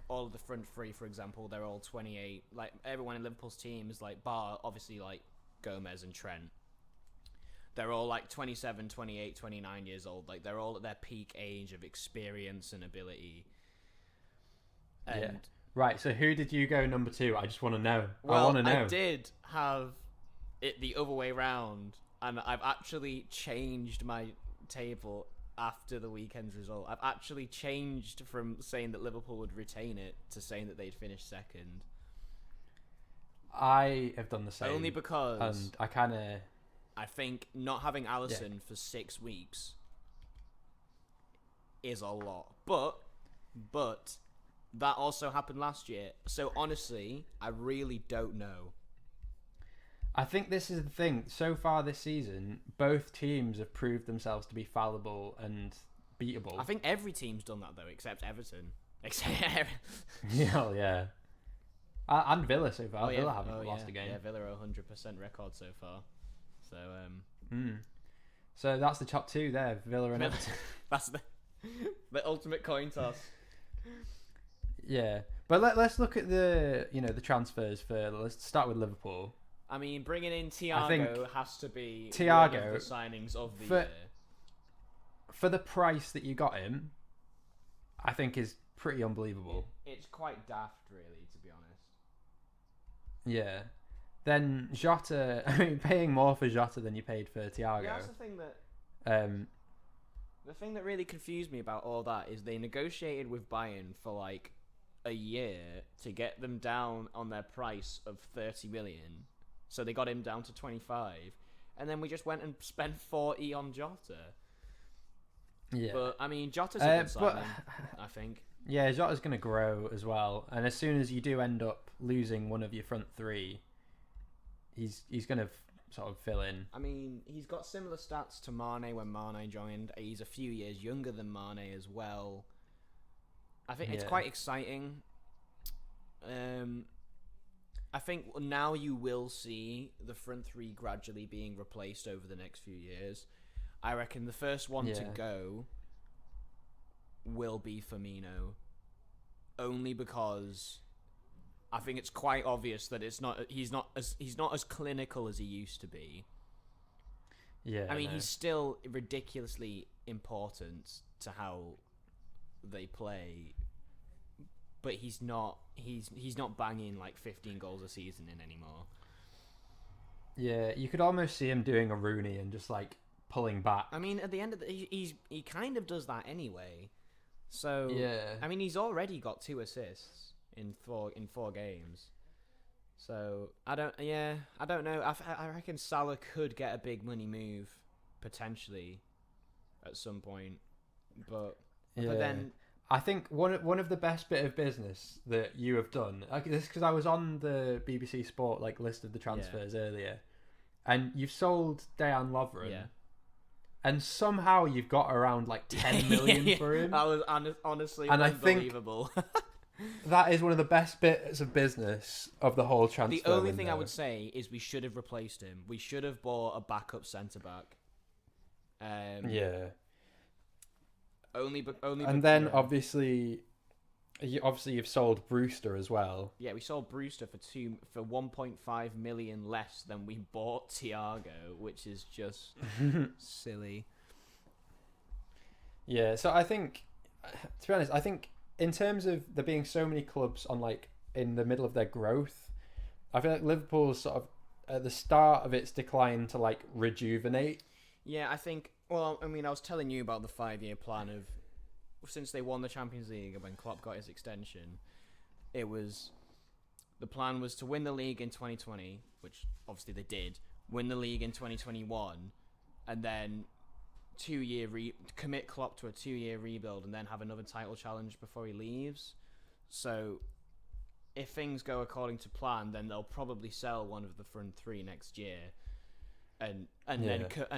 all of the front three, for example, they're all 28. Everyone in Liverpool's team is bar obviously Gomez and Trent. they're all like 27, 28, 29 years old. Like, they're all at their peak age of experience and ability. And Yeah. Right, so who did you go number 2? I just want to know. well, I want to know. I did have it the other way round, and I've actually changed my table after the weekend's result. I've actually changed from saying that Liverpool would retain it to saying that they'd finish second. I have done the same. Only because And I kind of... I think not having Alisson for 6 weeks is a lot. But that also happened last year. So honestly, I really don't know. I think this is the thing. So far this season, both teams have proved themselves to be fallible and beatable. I think every team's done that though, except Everton. Yeah. And Villa so far. Villa haven't lost a game. Yeah, Villa are 100% record so far. So So that's the top 2 there, Villa and Everton. That's the ultimate coin toss. Yeah. But let's look at the transfers let's start with Liverpool. I mean, bringing in Thiago has to be one of the signings of the year. For the price that you got him, I think is pretty unbelievable. It's quite daft, really, to be honest. Yeah. Then Jota, I mean, paying more for Jota than you paid for Thiago. Yeah, that's the thing that... the thing that really confused me about all that is they negotiated with Bayern for, like, a year to get them down on their price of 30 million. So they got him down to 25. And then we just went and spent 40 on Jota. Yeah. But, I mean, Jota's a good signing, I think. Yeah, Jota's going to grow as well. And as soon as you do end up losing one of your front 3, he's going to sort of fill in. I mean, he's got similar stats to Mane when Mane joined. He's a few years younger than Mane as well. I think it's quite exciting. I think now you will see the front 3 gradually being replaced over the next few years. I reckon the first one to go will be Firmino, only because I think it's quite obvious that he's not as clinical as he used to be. Yeah, I mean, he's still ridiculously important to how they play, but he's not banging like 15 goals a season in anymore. Yeah, you could almost see him doing a Rooney and just like pulling back. I mean, at the end of he kind of does that anyway. So yeah, I mean, he's already got 2 assists in 4 games. So I don't know. I reckon Salah could get a big money move potentially at some point, but then I think one of the best bit of business that you have done, this because I was on the BBC Sport list of the transfers earlier, and you've sold Dejan Lovren, and somehow you've got around 10 million for him. That was honestly and unbelievable. I think that is one of the best bits of business of the whole transfer. The only window. thing I would say is we should have replaced him. We should have bought a backup centre back. Obviously you've sold Brewster as well. Yeah, we sold Brewster for 1.5 million less than we bought Thiago, which is just silly. Yeah, so I think, to be honest, in terms of there being so many clubs on in the middle of their growth, I feel like Liverpool's sort of at the start of its decline to rejuvenate. Yeah, I think. Well, I mean, I was telling you about the 5-year plan of since they won the Champions League and when Klopp got his extension, the plan was to win the league in 2020, which obviously they did. Win the league in 2021, and then commit Klopp to a 2-year rebuild, and then have another title challenge before he leaves. So, if things go according to plan, then they'll probably sell one of the front 3 next year. And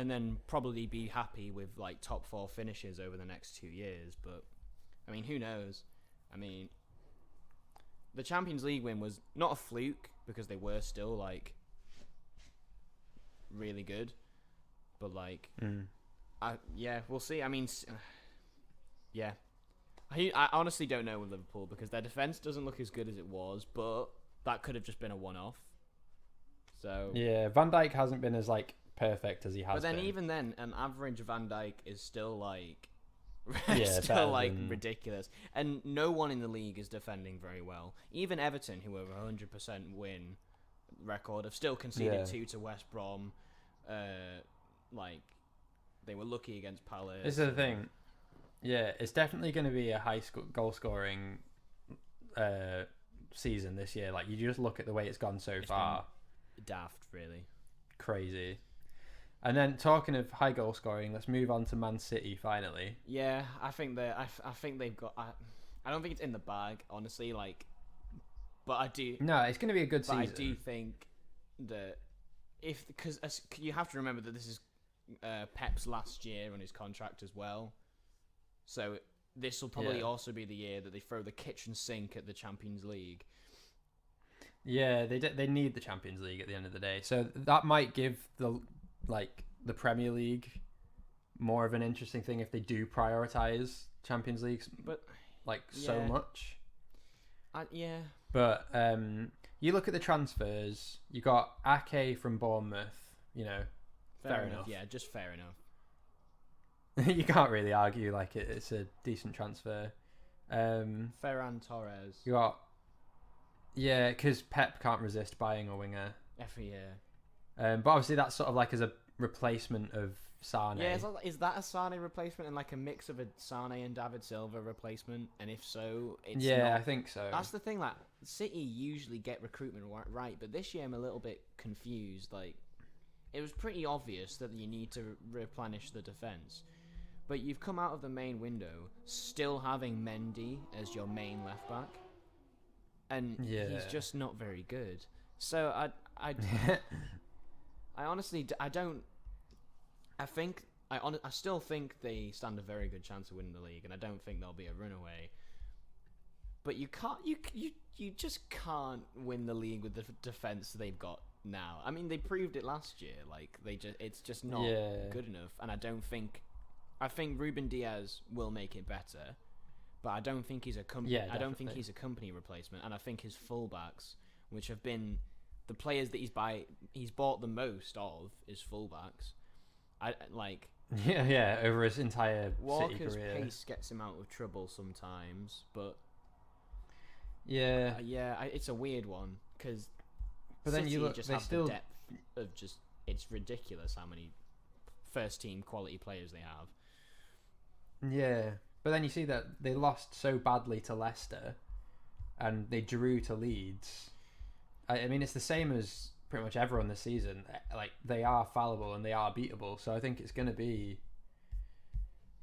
then probably be happy with top 4 finishes over the next 2 years. But I mean, who knows? I mean, the Champions League win was not a fluke because they were still really good. But we'll see. I mean, I honestly don't know with Liverpool because their defense doesn't look as good as it was, but that could have just been a one-off. So yeah, Van Dijk hasn't been as perfect as he has. But then been. even then, an average Van Dijk is still like Yeah, still like than... ridiculous, and no one in the league is defending very well. Even Everton, who have a 100% win record, have still conceded 2 to West Brom. Like they were lucky against Palace. This is the thing. Yeah, it's definitely going to be a high goal scoring season this year. Like you just look at the way it's gone so far. Daft, really. Crazy. And then talking of high goal scoring, let's move on to Man City finally. Yeah, I think they've got. I don't think it's in the bag, honestly. Like, but I do. No, it's going to be a good season. I do think that because you have to remember that this is Pep's last year on his contract as well, so this will probably also be the year that they throw the kitchen sink at the Champions League. Yeah, they need the Champions League at the end of the day, so that might give the Premier League more of an interesting thing if they do prioritize Champions League, but so much. Yeah. But you look at the transfers. You got Ake from Bournemouth. You know, fair enough. Yeah, just fair enough. You can't really argue it's a decent transfer. Ferran Torres. You got because Pep can't resist buying a winger every year. But obviously that's sort of like as a replacement of Sane. Yeah, is that a Sane replacement and like a mix of a Sane and David Silva replacement? And if so, it's not. I think so. That's the thing. Like City usually get recruitment right, but this year I'm a little bit confused. Like it was pretty obvious that you need to replenish the defense, but you've come out of the main window still having Mendy as your main left back, and he's just not very good. So I honestly, I still think they stand a very good chance of winning the league, and I don't think there'll be a runaway. But you just can't win the league with the defense they've got now. I mean, they proved it last year. Like it's just not good enough, and I think Ruben Diaz will make it better, but I don't think he's a company. I don't think he's a company replacement, and I think his fullbacks, which have been the players that he's bought the most of, is fullbacks. Over his entire Walker's City career. pace gets him out of trouble sometimes, but it's a weird one because. But then you look, they still the depth of just it's ridiculous how many first team quality players they have. Yeah, but then you see that they lost so badly to Leicester, and they drew to Leeds. I mean, it's the same as pretty much everyone this season. Like they are fallible and they are beatable. So I think it's going to be,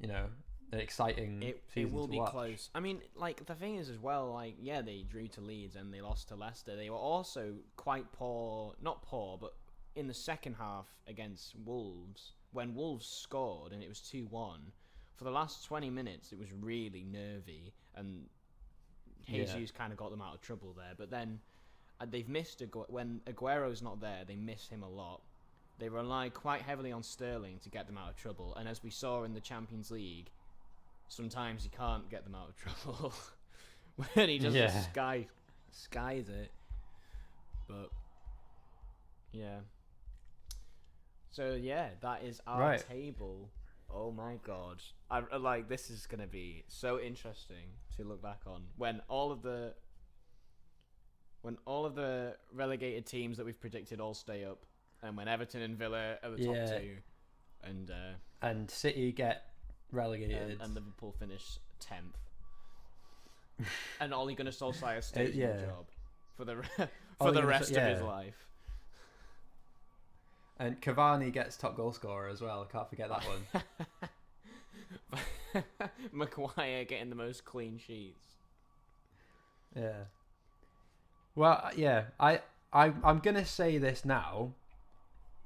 an exciting season. It will be close. I mean, like the thing is as well. Like they drew to Leeds and they lost to Leicester. They were also quite poor. Not poor, but in the second half against Wolves, when Wolves scored and it was 2-1. For the last 20 minutes, it was really nervy, and Jesus kind of got them out of trouble there. But then they've missed when Aguero's not there. They miss him a lot. They rely quite heavily on Sterling to get them out of trouble. And as we saw in the Champions League, sometimes you can't get them out of trouble when he just skies it. But so that is our table. Oh my god! This is gonna be so interesting to look back on when all of the relegated teams that we've predicted all stay up, and when Everton and Villa are the top two, and City get relegated, and Liverpool finish 10th, and Ole Gunnar Solskjaer stays in the job for the rest of his life. And Cavani gets top goal scorer as well. Can't forget that one. Maguire getting the most clean sheets. Yeah. Well, I'm gonna say this now.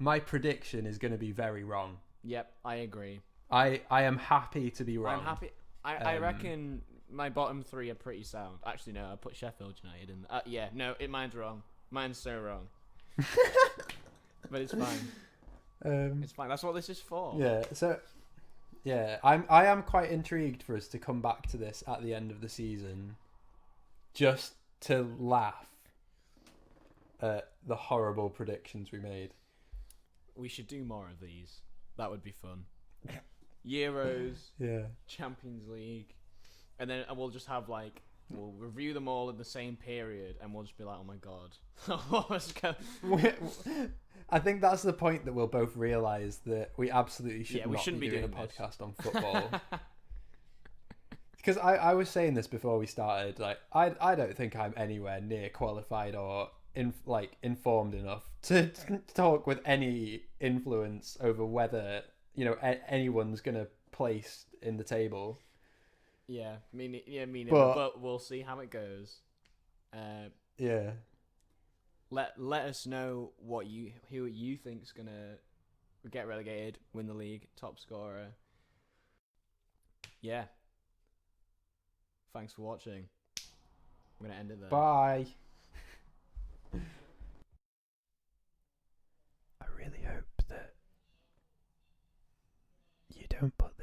My prediction is gonna be very wrong. Yep, I agree. I am happy to be wrong. I'm happy. I reckon my bottom three are pretty sound. Actually, no, I put Sheffield United in. Mine's wrong. Mine's so wrong. But it's fine. It's fine. That's what this is for. Yeah. So, I am quite intrigued for us to come back to this at the end of the season, just to laugh at the horrible predictions we made. we should do more of these. That would be fun. Euros, Yeah. Champions League, and then we'll just have like we'll review them all in the same period, and we'll just be like, oh my god, what was going? I think that's the point that we'll both realise that we absolutely should we not shouldn't be doing a this. podcast on football. Because I was saying this before we started, like I don't think I'm anywhere near qualified or informed enough to talk with any influence over whether anyone's gonna place in the table. Yeah, me neither. But- But we'll see how it goes. Yeah. Let us know who you think's gonna get relegated, win the league, top scorer. Yeah. Thanks for watching. I'm gonna end it there. Bye. I really hope that you don't put